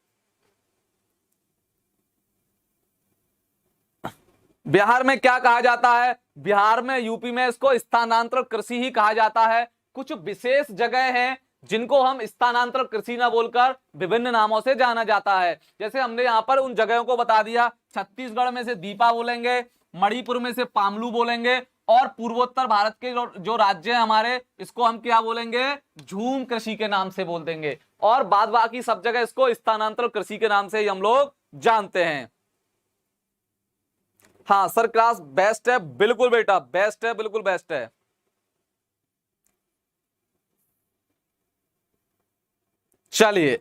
A: बिहार में क्या कहा जाता है? बिहार में, यूपी में इसको स्थानांतरण कृषि ही कहा जाता है। कुछ विशेष जगह हैं जिनको हम स्थानांतरण कृषि ना बोलकर विभिन्न नामों से जाना जाता है। जैसे हमने यहां पर उन जगहों को बता दिया, छत्तीसगढ़ में से दीपा बोलेंगे, मणिपुर में से पामलू बोलेंगे और पूर्वोत्तर भारत के जो राज्य हैं हमारे, इसको हम क्या बोलेंगे? झूम कृषि के नाम से बोल देंगे। और बाद बाकी सब जगह इसको स्थानांतरण कृषि के नाम से ही हम लोग जानते हैं। हाँ सर, क्लास बेस्ट है, बिल्कुल बेटा बेस्ट है, बिल्कुल बेस्ट है। चलिए,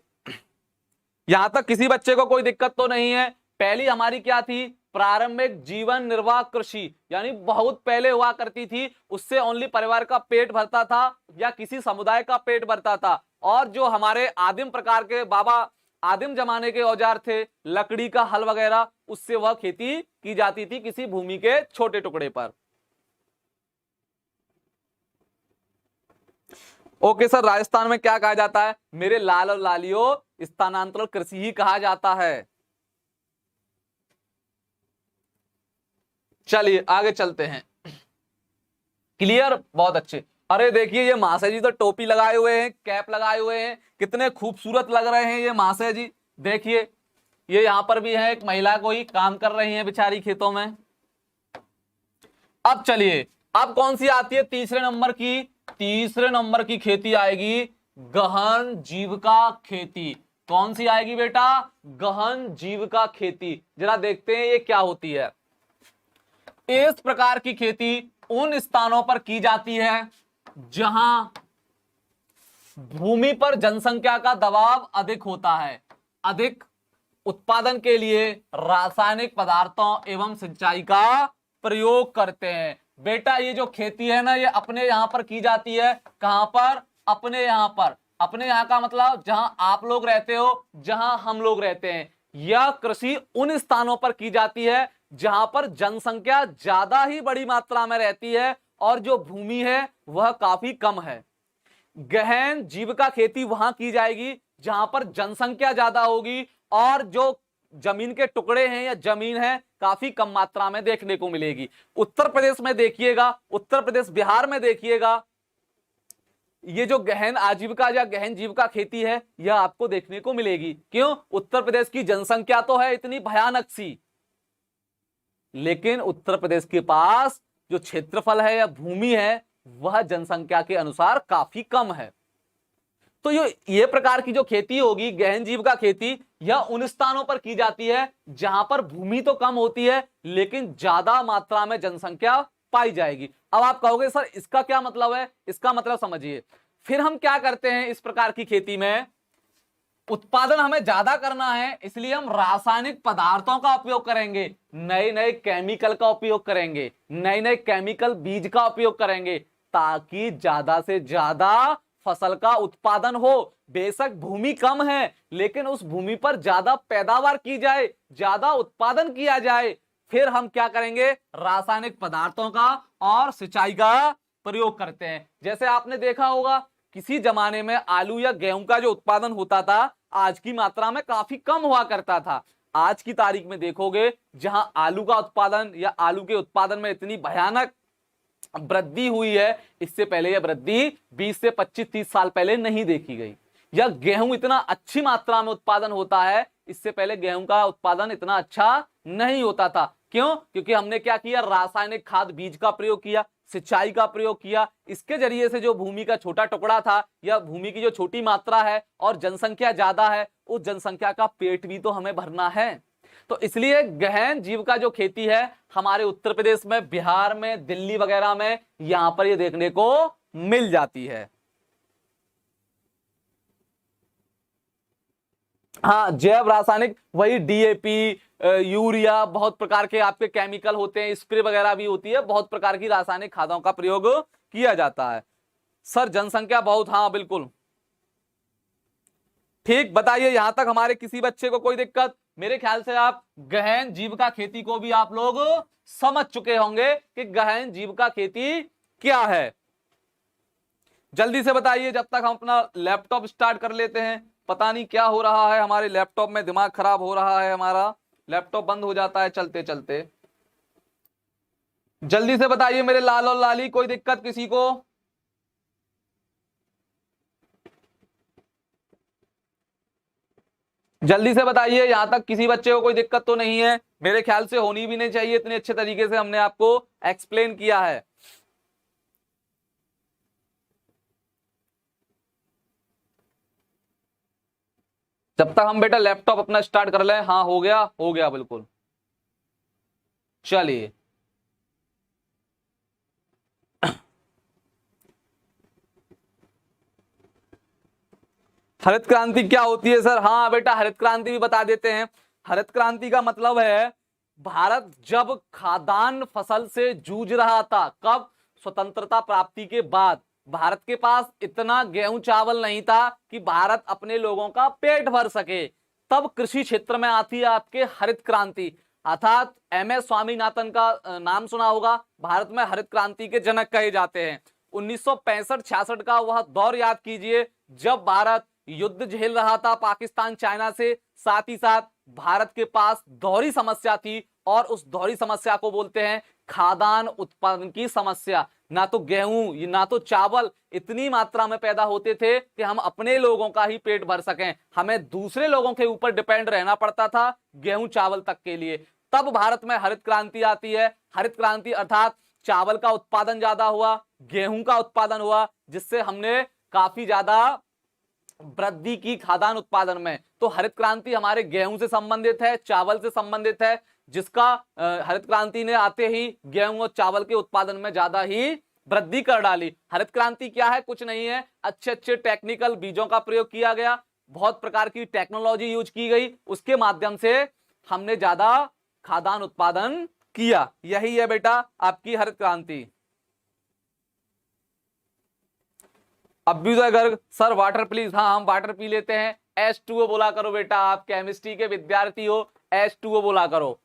A: यहां तक किसी बच्चे को कोई दिक्कत तो नहीं है। पहली हमारी क्या थी? प्रारंभिक जीवन निर्वाह कृषि, यानी बहुत पहले हुआ करती थी, उससे ओनली परिवार का पेट भरता था या किसी समुदाय का पेट भरता था। और जो हमारे आदिम प्रकार के बाबा आदिम जमाने के औजार थे, लकड़ी का हल वगैरह, उससे वह खेती की जाती थी किसी भूमि के छोटे टुकड़े पर। ओके सर, राजस्थान में क्या कहा जाता है? मेरे लाल और लालियों, स्थानांतरण कृषि ही कहा जाता है। चलिए आगे चलते हैं। क्लियर, बहुत अच्छे। अरे देखिए ये महाशय जी तो टोपी लगाए हुए हैं, कैप लगाए हुए हैं, कितने खूबसूरत लग रहे हैं ये महाशय जी। देखिए ये यहां पर भी है, एक महिला कोई काम कर रही है बेचारी खेतों में। अब चलिए, अब कौन सी आती है? तीसरे नंबर की, तीसरे नंबर की खेती आएगी गहन जीविका खेती। कौन सी आएगी बेटा? गहन जीविका खेती। जरा देखते हैं ये क्या होती है। इस प्रकार की खेती उन स्थानों पर की जाती है जहां भूमि पर जनसंख्या का दबाव अधिक होता है। अधिक उत्पादन के लिए रासायनिक पदार्थों एवं सिंचाई का प्रयोग करते हैं। बेटा ये जो खेती है ना, ये अपने यहां पर की जाती है। कहां पर? अपने यहां पर। अपने यहां का मतलब जहां आप लोग रहते हो, जहां हम लोग रहते हैं। यह कृषि उन स्थानों पर की जाती है जहां पर जनसंख्या ज्यादा ही बड़ी मात्रा में रहती है और जो भूमि है वह काफी कम है। गहन जीविका खेती वहां की जाएगी जहां पर जनसंख्या ज्यादा होगी और जो जमीन के टुकड़े हैं या जमीन है काफी कम मात्रा में देखने को मिलेगी। उत्तर प्रदेश में देखिएगा, उत्तर प्रदेश बिहार में देखिएगा, ये जो गहन आजीविका या गहन जीविका खेती है यह आपको देखने को मिलेगी। क्यों? उत्तर प्रदेश की जनसंख्या तो है इतनी भयानक सी, लेकिन उत्तर प्रदेश के पास जो क्षेत्रफल है या भूमि है वह जनसंख्या के अनुसार काफी कम है। तो ये प्रकार की जो खेती होगी, गहन जीविका खेती, यह उन स्थानों पर की जाती है जहां पर भूमि तो कम होती है लेकिन ज्यादा मात्रा में जनसंख्या पाई जाएगी। अब आप कहोगे सर इसका क्या मतलब है, इसका मतलब समझिए। फिर हम क्या करते हैं इस प्रकार की खेती में, उत्पादन हमें ज्यादा करना है इसलिए हम रासायनिक पदार्थों का उपयोग करेंगे, नए नए केमिकल का उपयोग करेंगे, नए नए केमिकल बीज का उपयोग करेंगे ताकि ज्यादा से ज्यादा फसल का उत्पादन हो। बेशक भूमि कम है लेकिन उस भूमि पर ज्यादा पैदावार की जाए, ज्यादा उत्पादन किया जाए। फिर हम क्या करेंगे, रासायनिक पदार्थों का और सिंचाई का प्रयोग करते हैं। जैसे आपने देखा होगा किसी जमाने में आलू या गेहूं का जो उत्पादन होता था आज की मात्रा में काफी कम हुआ करता था। आज की तारीख में देखोगे जहां आलू का उत्पादन या आलू के उत्पादन में इतनी भयानक वृद्धि हुई है, इससे पहले यह वृद्धि 20 से 25-30 साल पहले नहीं देखी गई। या गेहूं इतना अच्छी मात्रा में उत्पादन होता है, इससे पहले गेहूं का उत्पादन इतना अच्छा नहीं होता था। क्यों? क्योंकि हमने क्या किया, रासायनिक खाद बीज का प्रयोग किया, सिंचाई का प्रयोग किया। इसके जरिए से जो भूमि का छोटा टुकड़ा था या भूमि की जो छोटी मात्रा है और जनसंख्या ज्यादा है, उस जनसंख्या का पेट भी तो हमें भरना है। तो इसलिए गहन जीविका जो खेती है हमारे उत्तर प्रदेश में, बिहार में, दिल्ली वगैरह में यहां पर ये देखने को मिल जाती है। हाँ, जैव रासायनिक वही डीएपी, यूरिया, बहुत प्रकार के आपके केमिकल होते हैं, स्प्रे वगैरह भी होती है, बहुत प्रकार की रासायनिक खादों का प्रयोग किया जाता है। सर जनसंख्या बहुत, हाँ बिल्कुल ठीक। बताइए यहां तक हमारे किसी बच्चे को कोई दिक्कत? मेरे ख्याल से आप गहन जीविका खेती को भी आप लोग समझ चुके होंगे कि गहन जीविका खेती क्या है। जल्दी से बताइए जब तक हम अपना लैपटॉप स्टार्ट कर लेते हैं। पता नहीं क्या हो रहा है हमारे लैपटॉप में, दिमाग खराब हो रहा है हमारा, लैपटॉप बंद हो जाता है चलते चलते। जल्दी से बताइए मेरे लाल और लाली, कोई दिक्कत किसी को? जल्दी से बताइए, यहां तक किसी बच्चे को कोई दिक्कत तो नहीं है? मेरे ख्याल से होनी भी नहीं चाहिए, इतने अच्छे तरीके से हमने आपको एक्सप्लेन किया है। जब तक हम बेटा लैपटॉप अपना स्टार्ट कर लें। हाँ हो गया, हो गया बिल्कुल। चलिए हरित क्रांति क्या होती है सर? हाँ बेटा हरित क्रांति भी बता देते हैं। हरित क्रांति का मतलब है भारत जब खाद्यान्न फसल से जूझ रहा था, कब? स्वतंत्रता प्राप्ति के बाद। भारत के पास इतना गेहूं चावल नहीं था कि भारत अपने लोगों का पेट भर सके, तब कृषि क्षेत्र में आती है आपके हरित क्रांति। अर्थात एमएस स्वामीनाथन का नाम सुना होगा, भारत में हरित क्रांति के जनक कहे जाते हैं। 1965-66 का वह दौर याद कीजिए जब भारत युद्ध झेल रहा था पाकिस्तान चाइना से, साथ ही साथ भारत के पास दोहरी समस्या थी और उस दोहरी समस्या को बोलते हैं खाद्यान्न उत्पादन की समस्या। ना तो गेहूं ना तो चावल इतनी मात्रा में पैदा होते थे कि हम अपने लोगों का ही पेट भर सकें, हमें दूसरे लोगों के ऊपर डिपेंड रहना पड़ता था गेहूं चावल तक के लिए। तब भारत में हरित क्रांति आती है। हरित क्रांति अर्थात चावल का उत्पादन ज्यादा हुआ, गेहूं का उत्पादन हुआ, जिससे हमने काफी ज्यादा वृद्धि की खाद्यान्न उत्पादन में। तो हरित क्रांति हमारे गेहूं से संबंधित है, चावल से संबंधित है, जिसका हरित क्रांति ने आते ही गेहूं और चावल के उत्पादन में ज्यादा ही वृद्धि कर डाली। हरित क्रांति क्या है? कुछ नहीं है, अच्छे अच्छे टेक्निकल बीजों का प्रयोग किया गया, बहुत प्रकार की टेक्नोलॉजी यूज की गई, उसके माध्यम से हमने ज्यादा खाद्यान्न उत्पादन किया। यही है बेटा आपकी हरित क्रांति। Abhyuday Garg sir water please. हाँ हम वाटर पी लेते हैं। H2O बोला करो बेटा, आप केमिस्ट्री के विद्यार्थी हो, H2O बोला करो।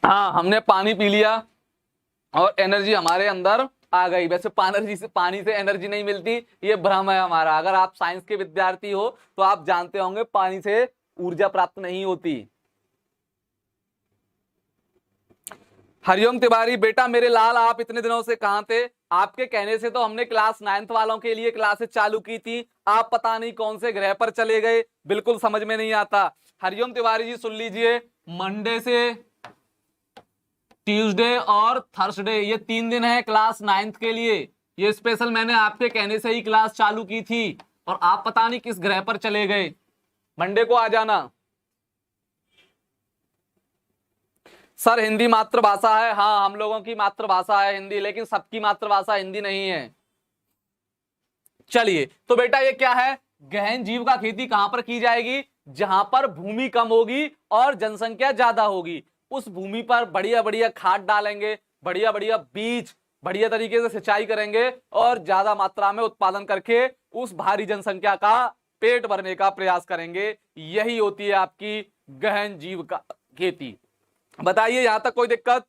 A: हाँ हमने पानी पी लिया और एनर्जी हमारे अंदर आ गई। वैसे पानी से एनर्जी नहीं मिलती, ये भ्रम है हमारा। अगर आप साइंस के विद्यार्थी हो तो आप जानते होंगे पानी से ऊर्जा प्राप्त नहीं होती। हरिओम तिवारी, बेटा मेरे लाल आप इतने दिनों से कहां थे? आपके कहने से तो हमने क्लास 9th वालों के लिए क्लासेस चालू की थी, आप पता नहीं कौन से ग्रह पर चले गए, बिल्कुल समझ में नहीं आता। हरिओम तिवारी जी सुन लीजिए, मंडे से ट्यूसडे और थर्सडे ये 3 दिन है क्लास 9th के लिए। ये स्पेशल मैंने आपके कहने से ही क्लास चालू की थी और आप पता नहीं किस ग्रह पर चले गए। मंडे को आ जाना। सर हिंदी मातृभाषा है, हाँ हम लोगों की मातृभाषा है हिंदी, लेकिन सबकी मातृभाषा हिंदी नहीं है। चलिए तो बेटा ये क्या है, गहन जीव का खेती कहां पर की जाएगी? जहां पर भूमि कम होगी और जनसंख्या ज्यादा होगी, उस भूमि पर बढ़िया बढ़िया खाद डालेंगे, बढ़िया बढ़िया बीज, बढ़िया तरीके से सिंचाई करेंगे और ज्यादा मात्रा में उत्पादन करके उस भारी जनसंख्या का पेट भरने का प्रयास करेंगे। यही होती है आपकी गहन जीव का खेती। बताइए यहां तक कोई दिक्कत?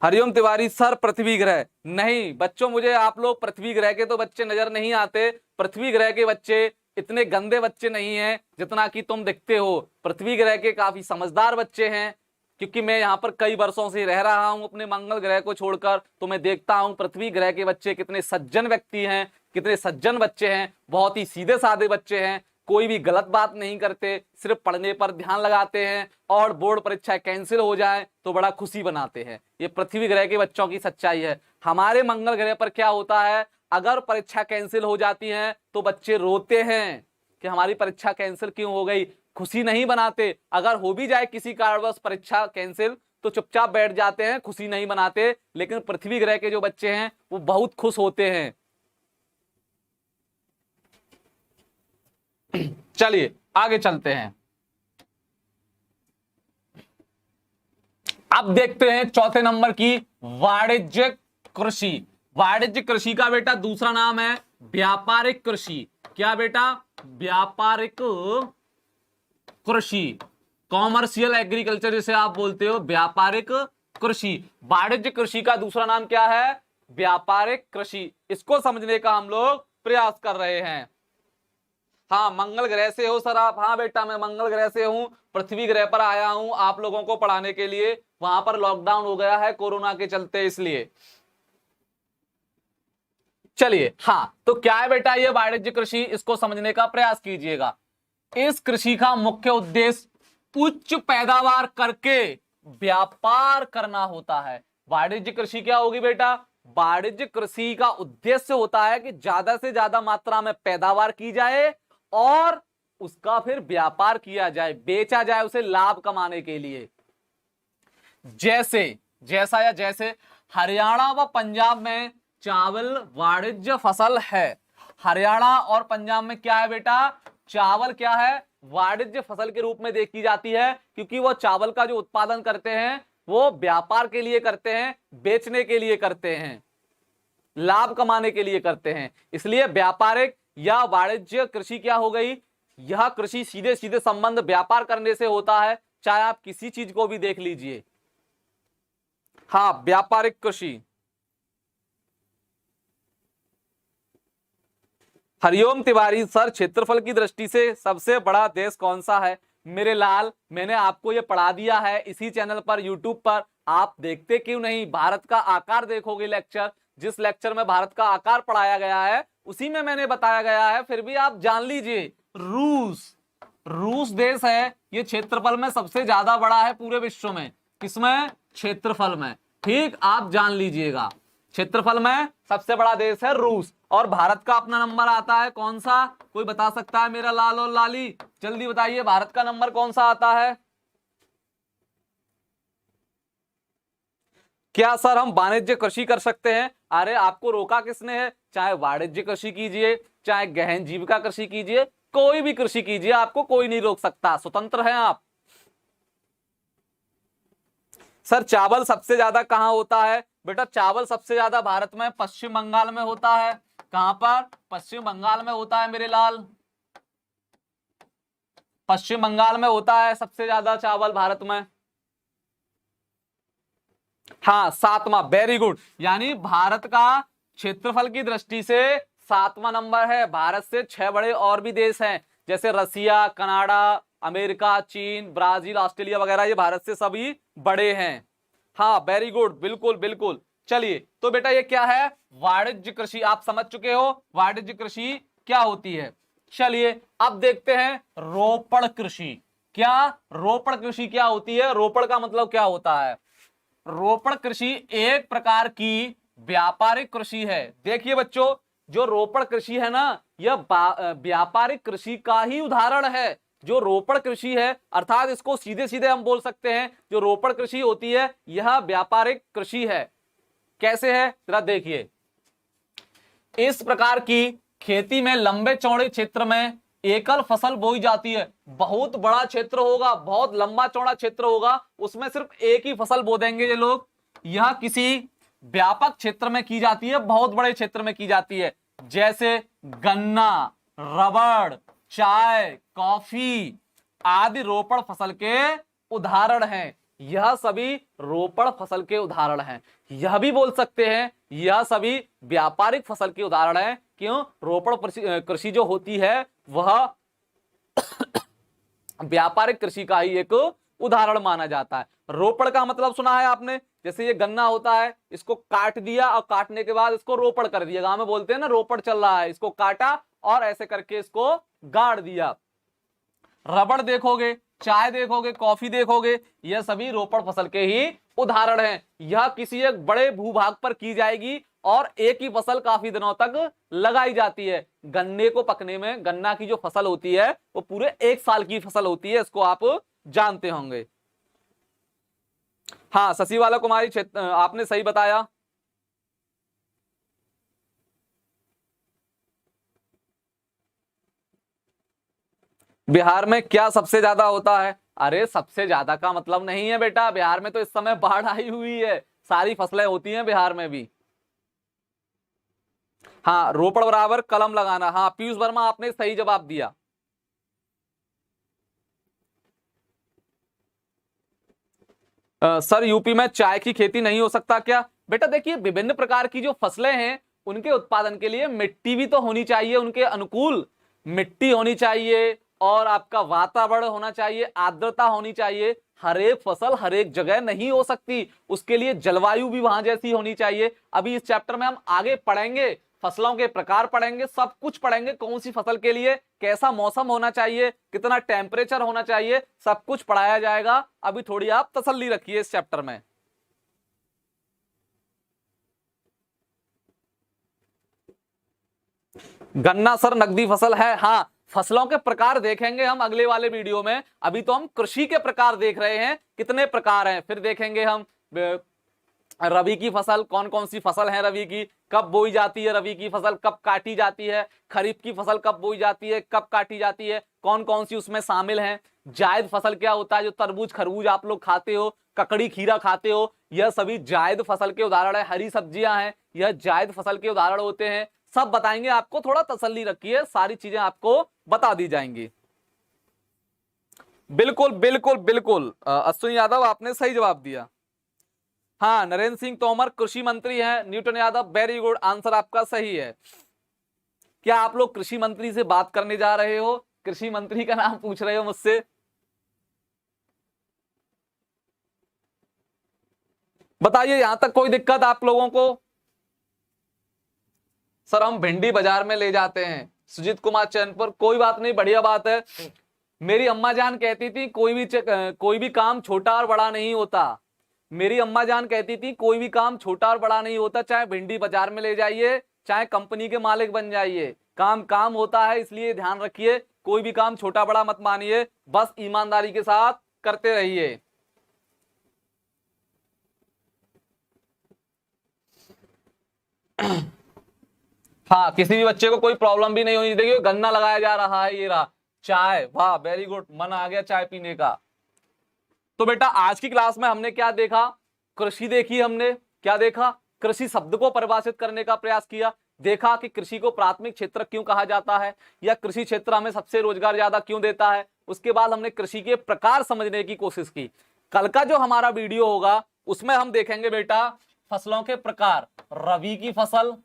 A: हरिओम तिवारी, सर पृथ्वी ग्रह नहीं बच्चों, मुझे आप लोग पृथ्वी ग्रह के तो बच्चे नजर नहीं आते। पृथ्वी ग्रह के बच्चे इतने गंदे बच्चे नहीं हैं जितना कि तुम दिखते हो। पृथ्वी ग्रह के काफी समझदार बच्चे हैं, क्योंकि मैं यहाँ पर कई वर्षों से रह रहा हूं अपने मंगल ग्रह को छोड़कर, तो मैं देखता हूं पृथ्वी ग्रह के बच्चे कितने सज्जन व्यक्ति हैं, कितने सज्जन बच्चे हैं, बहुत ही सीधे साधे बच्चे हैं, कोई भी गलत बात नहीं करते, सिर्फ पढ़ने पर ध्यान लगाते हैं और बोर्ड परीक्षा कैंसिल हो जाए तो बड़ा खुशी बनाते हैं। ये पृथ्वी ग्रह के बच्चों की सच्चाई है। हमारे मंगल ग्रह पर क्या होता है, अगर परीक्षा कैंसिल हो जाती है तो बच्चे रोते हैं कि हमारी परीक्षा कैंसिल क्यों हो गई, खुशी नहीं बनाते। अगर हो भी जाए किसी कारणवश परीक्षा कैंसिल तो चुपचाप बैठ जाते हैं, खुशी नहीं बनाते। लेकिन पृथ्वी ग्रह के जो बच्चे हैं वो बहुत खुश होते हैं। चलिए आगे चलते हैं। अब देखते हैं चौथे नंबर की वाणिज्यिक कृषि। वाणिज्यिक कृषि का बेटा दूसरा नाम है व्यापारिक कृषि। क्या बेटा? व्यापारिक कृषि, कॉमर्शियल एग्रीकल्चर जिसे आप बोलते हो, व्यापारिक कृषि। वाणिज्य कृषि का दूसरा नाम क्या है? व्यापारिक कृषि। इसको समझने का हम लोग प्रयास कर रहे हैं। हाँ मंगल ग्रह से हो सर आप? हाँ बेटा मैं मंगल ग्रह से हूं, पृथ्वी ग्रह पर आया हूं आप लोगों को पढ़ाने के लिए। वहां पर लॉकडाउन हो गया है कोरोना के चलते, इसलिए। चलिए हाँ, तो क्या है बेटा ये वाणिज्य कृषि, इसको समझने का प्रयास कीजिएगा। इस कृषि का मुख्य उद्देश्य उच्च पैदावार करके व्यापार करना होता है। वाणिज्य कृषि क्या होगी बेटा? वाणिज्य कृषि का उद्देश्य होता है कि ज्यादा से ज्यादा मात्रा में पैदावार की जाए और उसका फिर व्यापार किया जाए, बेचा जाए उसे लाभ कमाने के लिए। जैसे हरियाणा व पंजाब में चावल वाणिज्य फसल है। हरियाणा और पंजाब में क्या है बेटा? चावल क्या है? वाणिज्य फसल के रूप में देखी जाती है, क्योंकि वो चावल का जो उत्पादन करते हैं वो व्यापार के लिए करते हैं, बेचने के लिए करते हैं, लाभ कमाने के लिए करते हैं। इसलिए व्यापारिक या वाणिज्य कृषि क्या हो गई? यह कृषि सीधे सीधे संबंध व्यापार करने से होता है, चाहे आप किसी चीज को भी देख लीजिए। हाँ व्यापारिक कृषि। हरिओम तिवारी, सर क्षेत्रफल की दृष्टि से सबसे बड़ा देश कौन सा है? मेरे लाल मैंने आपको ये पढ़ा दिया है इसी चैनल पर, यूट्यूब पर, आप देखते क्यों नहीं? भारत का आकार देखोगे लेक्चर, जिस लेक्चर में भारत का आकार पढ़ाया गया है उसी में मैंने बताया गया है। फिर भी आप जान लीजिए, रूस देश है, ये क्षेत्रफल में सबसे ज्यादा बड़ा है पूरे विश्व में। किसमें? क्षेत्रफल में। ठीक, आप जान लीजिएगा क्षेत्रफल में सबसे बड़ा देश है रूस। और भारत का अपना नंबर आता है कौन सा? कोई बता सकता है मेरा लाल और लाली? जल्दी बताइए भारत का नंबर कौन सा आता है? क्या सर हम वाणिज्य कृषि कर सकते हैं? अरे आपको रोका किसने है? चाहे वाणिज्य कृषि कीजिए, चाहे गहन जीविका कृषि कीजिए, कोई भी कृषि कीजिए, आपको कोई नहीं रोक सकता, स्वतंत्र हैं आप। सर चावल सबसे ज्यादा कहां होता है? बेटा चावल सबसे ज्यादा भारत में पश्चिम बंगाल में होता है। कहां पर? पश्चिम बंगाल में होता है मेरे लाल, पश्चिम बंगाल में होता है सबसे ज्यादा चावल भारत में। हाँ 7वां, वेरी गुड। यानी भारत का क्षेत्रफल की दृष्टि से 7वां नंबर है। भारत से 6 बड़े और भी देश हैं, जैसे रसिया, कनाडा, अमेरिका, चीन, ब्राजील, ऑस्ट्रेलिया वगैरह ये भारत से सभी बड़े हैं। हाँ वेरी गुड, बिल्कुल बिल्कुल। चलिए तो बेटा ये क्या है, वाणिज्य कृषि, आप समझ चुके हो वाणिज्य कृषि क्या होती है। चलिए अब देखते हैं रोपण कृषि। क्या रोपण कृषि क्या होती है, रोपण का मतलब क्या होता है। रोपण कृषि एक प्रकार की व्यापारिक कृषि है। देखिए बच्चों, जो रोपण कृषि है ना, यह व्यापारिक कृषि का ही उदाहरण है। जो रोपण कृषि है अर्थात इसको सीधे सीधे हम बोल सकते हैं, जो रोपण कृषि होती है यह व्यापारिक कृषि है। कैसे है जरा देखिए, इस प्रकार की खेती में लंबे चौड़े क्षेत्र में एकल फसल बोई जाती है। बहुत बड़ा क्षेत्र होगा, बहुत लंबा चौड़ा क्षेत्र होगा, उसमें सिर्फ एक ही फसल बो देंगे ये लोग। यह किसी व्यापक क्षेत्र में की जाती है, बहुत बड़े क्षेत्र में की जाती है, जैसे गन्ना, रबड़, चाय, कॉफी आदि रोपण फसल के उदाहरण हैं। यह सभी रोपण फसल के उदाहरण हैं। यह भी बोल सकते हैं यह सभी व्यापारिक फसल के उदाहरण हैं। क्यों, रोपण कृषि जो होती है वह व्यापारिक कृषि का ही एक उदाहरण माना जाता है। रोपण का मतलब सुना है आपने, जैसे ये गन्ना होता है, इसको काट दिया और काटने के बाद इसको रोपण कर दिया। गांव में बोलते हैं ना रोपण चल रहा है, इसको काटा और ऐसे करके इसको गाड़ दिया। रबड़ देखोगे, चाय देखोगे, कॉफी देखोगे, यह सभी रोपण फसल के ही उदाहरण हैं। यह किसी एक बड़े भूभाग पर की जाएगी और एक ही फसल काफी दिनों तक लगाई जाती है। गन्ने को पकने में, गन्ना की जो फसल होती है वो पूरे 1 साल की फसल होती है, इसको आप जानते होंगे। हाँ शशिबाला कुमारी क्षेत्र आपने सही बताया। बिहार में क्या सबसे ज्यादा होता है, अरे सबसे ज्यादा का मतलब नहीं है बेटा, बिहार में तो इस समय बाढ़ आई हुई है, सारी फसलें होती हैं बिहार में भी। हाँ रोपण बराबर कलम लगाना, हाँ पीयूष वर्मा आपने सही जवाब दिया। सर यूपी में चाय की खेती नहीं हो सकता क्या, बेटा देखिए विभिन्न प्रकार की जो फसलें हैं उनके उत्पादन के लिए मिट्टी भी तो होनी चाहिए, उनके अनुकूल मिट्टी होनी चाहिए और आपका वातावरण होना चाहिए, आर्द्रता होनी चाहिए। हर एक फसल हर एक जगह नहीं हो सकती, उसके लिए जलवायु भी वहां जैसी होनी चाहिए। अभी इस चैप्टर में हम आगे पढ़ेंगे, फसलों के प्रकार पढ़ेंगे, सब कुछ पढ़ेंगे, कौन सी फसल के लिए कैसा मौसम होना चाहिए, कितना टेम्परेचर होना चाहिए, सब कुछ पढ़ाया जाएगा। अभी थोड़ी आप तसल्ली रखिए इस चैप्टर में। गन्ना सर नकदी फसल है, हाँ फसलों के प्रकार देखेंगे हम अगले वाले वीडियो में। अभी तो हम कृषि के प्रकार देख रहे हैं, कितने प्रकार हैं, फिर देखेंगे हम रबी की फसल, कौन कौन सी फसल है रबी की, कब बोई जाती है, रबी की फसल कब काटी जाती है, खरीफ की फसल कब बोई जाती है, कब काटी जाती है, कौन कौन सी उसमें शामिल है। जायद फसल क्या होता है, जो तरबूज खरबूज आप लोग खाते हो, ककड़ी खीरा खाते हो, यह सभी जायद फसल के उदाहरण है। हरी सब्जियां हैं, यह जायद फसल के उदाहरण होते हैं। सब बताएंगे आपको, थोड़ा तसल्ली रखिए, सारी चीजें आपको बता दी जाएंगी। बिल्कुल बिल्कुल बिल्कुल अश्विनी यादव आपने सही जवाब दिया। हाँ नरेंद्र सिंह तोमर कृषि मंत्री हैं, Newton Yadav very good, answer आपका सही है। क्या आप लोग कृषि मंत्री से बात करने जा रहे हो, कृषि मंत्री का नाम पूछ रहे हो मुझसे। बताइए यहां तक कोई दिक्कत आप लोगों को। सर हम भिंडी बाजार में ले जाते हैं, सुजीत कुमार चैनपुर, कोई बात नहीं, बढ़िया बात है। मेरी अम्मा जान कहती थी कोई भी काम छोटा और बड़ा नहीं होता। मेरी अम्मा जान कहती थी कोई भी काम छोटा और बड़ा नहीं होता, चाहे भिंडी बाजार में ले जाइए, चाहे कंपनी के मालिक बन जाइए, काम काम होता है। इसलिए ध्यान रखिए, कोई भी काम छोटा बड़ा मत मानिए, बस ईमानदारी के साथ करते रहिए। हाँ किसी भी बच्चे को कोई प्रॉब्लम भी नहीं होनी। देखिए गन्ना लगाया जा रहा है, ये रहा चाय, वाह वेरी गुड, मन आ गया चाय पीने का। तो बेटा आज की क्लास में हमने क्या देखा, कृषि देखी हमने, क्या देखा, कृषि शब्द को परिभाषित करने का प्रयास किया, देखा कि कृषि को प्राथमिक क्षेत्र क्यों कहा जाता है, या कृषि क्षेत्र हमें सबसे रोजगार ज्यादा क्यों देता है। उसके बाद हमने कृषि के प्रकार समझने की कोशिश की। कल का जो हमारा वीडियो होगा उसमें हम देखेंगे बेटा फसलों के प्रकार, रबी की फसल,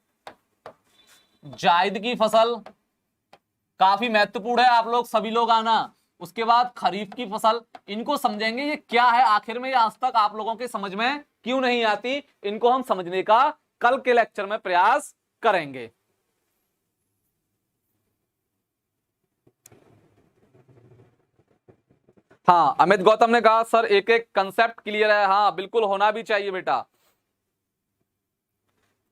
A: जायद की फसल, काफी महत्वपूर्ण है, आप लोग सभी लोग आना। उसके बाद खरीफ की फसल, इनको समझेंगे ये क्या है आखिर में, ये आज तक आप लोगों के समझ में क्यों नहीं आती, इनको हम समझने का कल के लेक्चर में प्रयास करेंगे। हाँ, अमित गौतम ने कहा सर एक एक कंसेप्ट क्लियर है। हाँ बिल्कुल, होना भी चाहिए बेटा।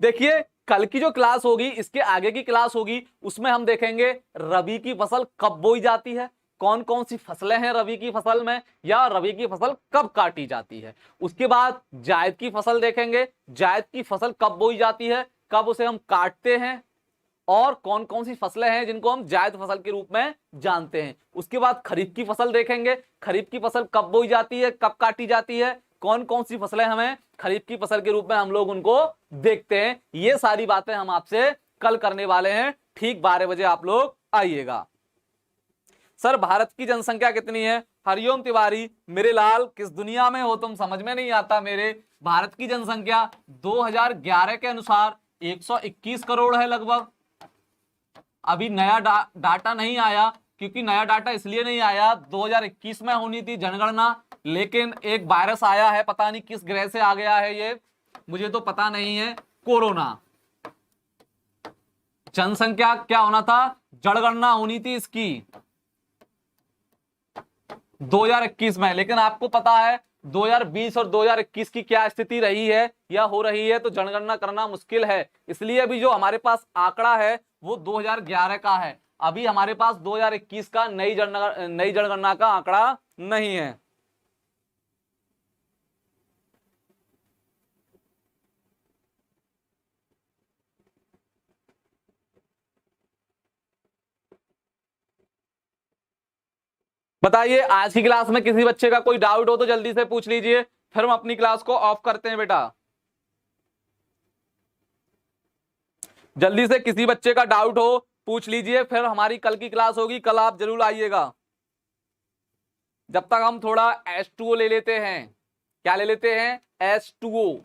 A: देखिए कल की जो क्लास होगी, इसके आगे की क्लास होगी, उसमें हम देखेंगे रबी की फसल कब बोई जाती है, कौन कौन सी फसलें हैं रबी की फसल में, या रबी की फसल कब काटी जाती है। उसके बाद जायद की फसल देखेंगे, जायद की फसल कब बोई जाती है, कब उसे हम काटते हैं, और कौन कौन सी फसलें हैं जिनको हम जायद फसल के रूप में जानते हैं। उसके बाद खरीफ की फसल देखेंगे, खरीफ की फसल कब बोई जाती है, कब काटी जाती है, कौन कौन सी फसलें हमें खरीफ की फसल के रूप में हम लोग उनको देखते हैं। ये सारी बातें हम आपसे कल करने वाले हैं, ठीक 12 बजे आप लोग आइएगा। सर भारत की जनसंख्या कितनी है? हरिओम तिवारी, मेरे लाल किस दुनिया में हो तुम, समझ में नहीं आता मेरे। भारत की जनसंख्या 2011 के अनुसार 121 करोड़ है लगभग। अभी नया डाटा नहीं आया, क्योंकि नया डाटा इसलिए नहीं आया, 2021 में होनी थी जनगणना, लेकिन एक वायरस आया है, पता नहीं किस ग्रह से आ गया है, ये मुझे तो पता नहीं है, कोरोना। जनसंख्या क्या होना था, जनगणना होनी थी इसकी 2021 में, लेकिन आपको पता है 2020 और 2021 की क्या स्थिति रही है या हो रही है, तो जनगणना करना मुश्किल है। इसलिए अभी जो हमारे पास आंकड़ा है वो 2011 का है, अभी हमारे पास 2021 का नई जनगणना का आंकड़ा नहीं है। बताइए आज की क्लास में किसी बच्चे का कोई डाउट हो तो जल्दी से पूछ लीजिए, फिर हम अपनी क्लास को ऑफ करते हैं बेटा। जल्दी से किसी बच्चे का डाउट हो पूछ लीजिए, फिर हमारी कल की क्लास होगी, कल आप जरूर आइएगा। जब तक हम थोड़ा H2O ले लेते हैं। क्या ले लेते हैं? H2O।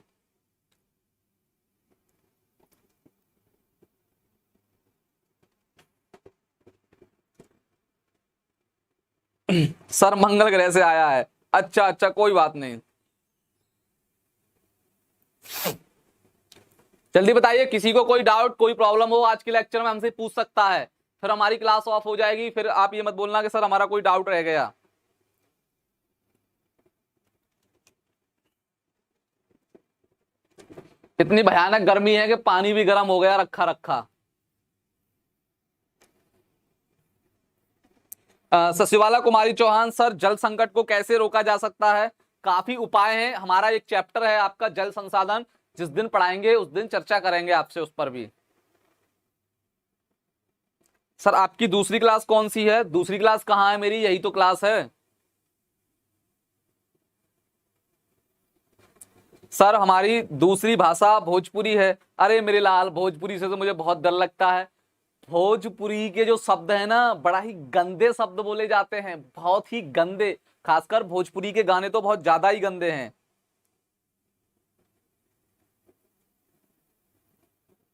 A: सर मंगल ग्रह से आया है, अच्छा अच्छा कोई बात नहीं। जल्दी बताइए, किसी को कोई डाउट कोई प्रॉब्लम हो आज के लेक्चर में हमसे पूछ सकता है, फिर हमारी क्लास ऑफ हो जाएगी, फिर आप ये मत बोलना कि सर हमारा कोई डाउट रह गया। इतनी भयानक गर्मी है कि पानी भी गर्म हो गया रखा रखा। शिवाला कुमारी चौहान, सर जल संकट को कैसे रोका जा सकता है? काफी उपाय हैं, हमारा एक चैप्टर है आपका जल संसाधन, जिस दिन पढ़ाएंगे उस दिन चर्चा करेंगे आपसे उस पर भी। सर आपकी दूसरी क्लास कौन सी है? दूसरी क्लास कहाँ है मेरी? यही तो क्लास है सर, हमारी दूसरी भाषा भोजपुरी है। अरे मेरे लाल, भोजपुरी से तो मुझे बहुत डर लगता है। भोजपुरी के जो शब्द है ना, बड़ा ही गंदे शब्द बोले जाते हैं, बहुत ही गंदे, खासकर भोजपुरी के गाने तो बहुत ज्यादा ही गंदे हैं।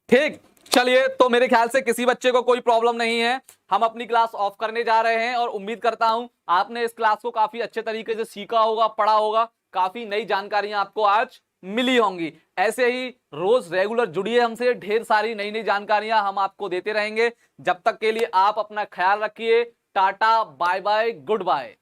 A: ठीक, चलिए, तो मेरे ख्याल से किसी बच्चे को कोई प्रॉब्लम नहीं है, हम अपनी क्लास ऑफ करने जा रहे हैं, और उम्मीद करता हूं आपने इस क्लास को काफी अच्छे तरीके से सीखा होगा, पढ़ा होगा, काफी नई जानकारियां आपको आज मिली होंगी। ऐसे ही रोज रेगुलर जुड़िए हमसे, ढेर सारी नई नई जानकारियां हम आपको देते रहेंगे। जब तक के लिए आप अपना ख्याल रखिए, tata bye bye good bye.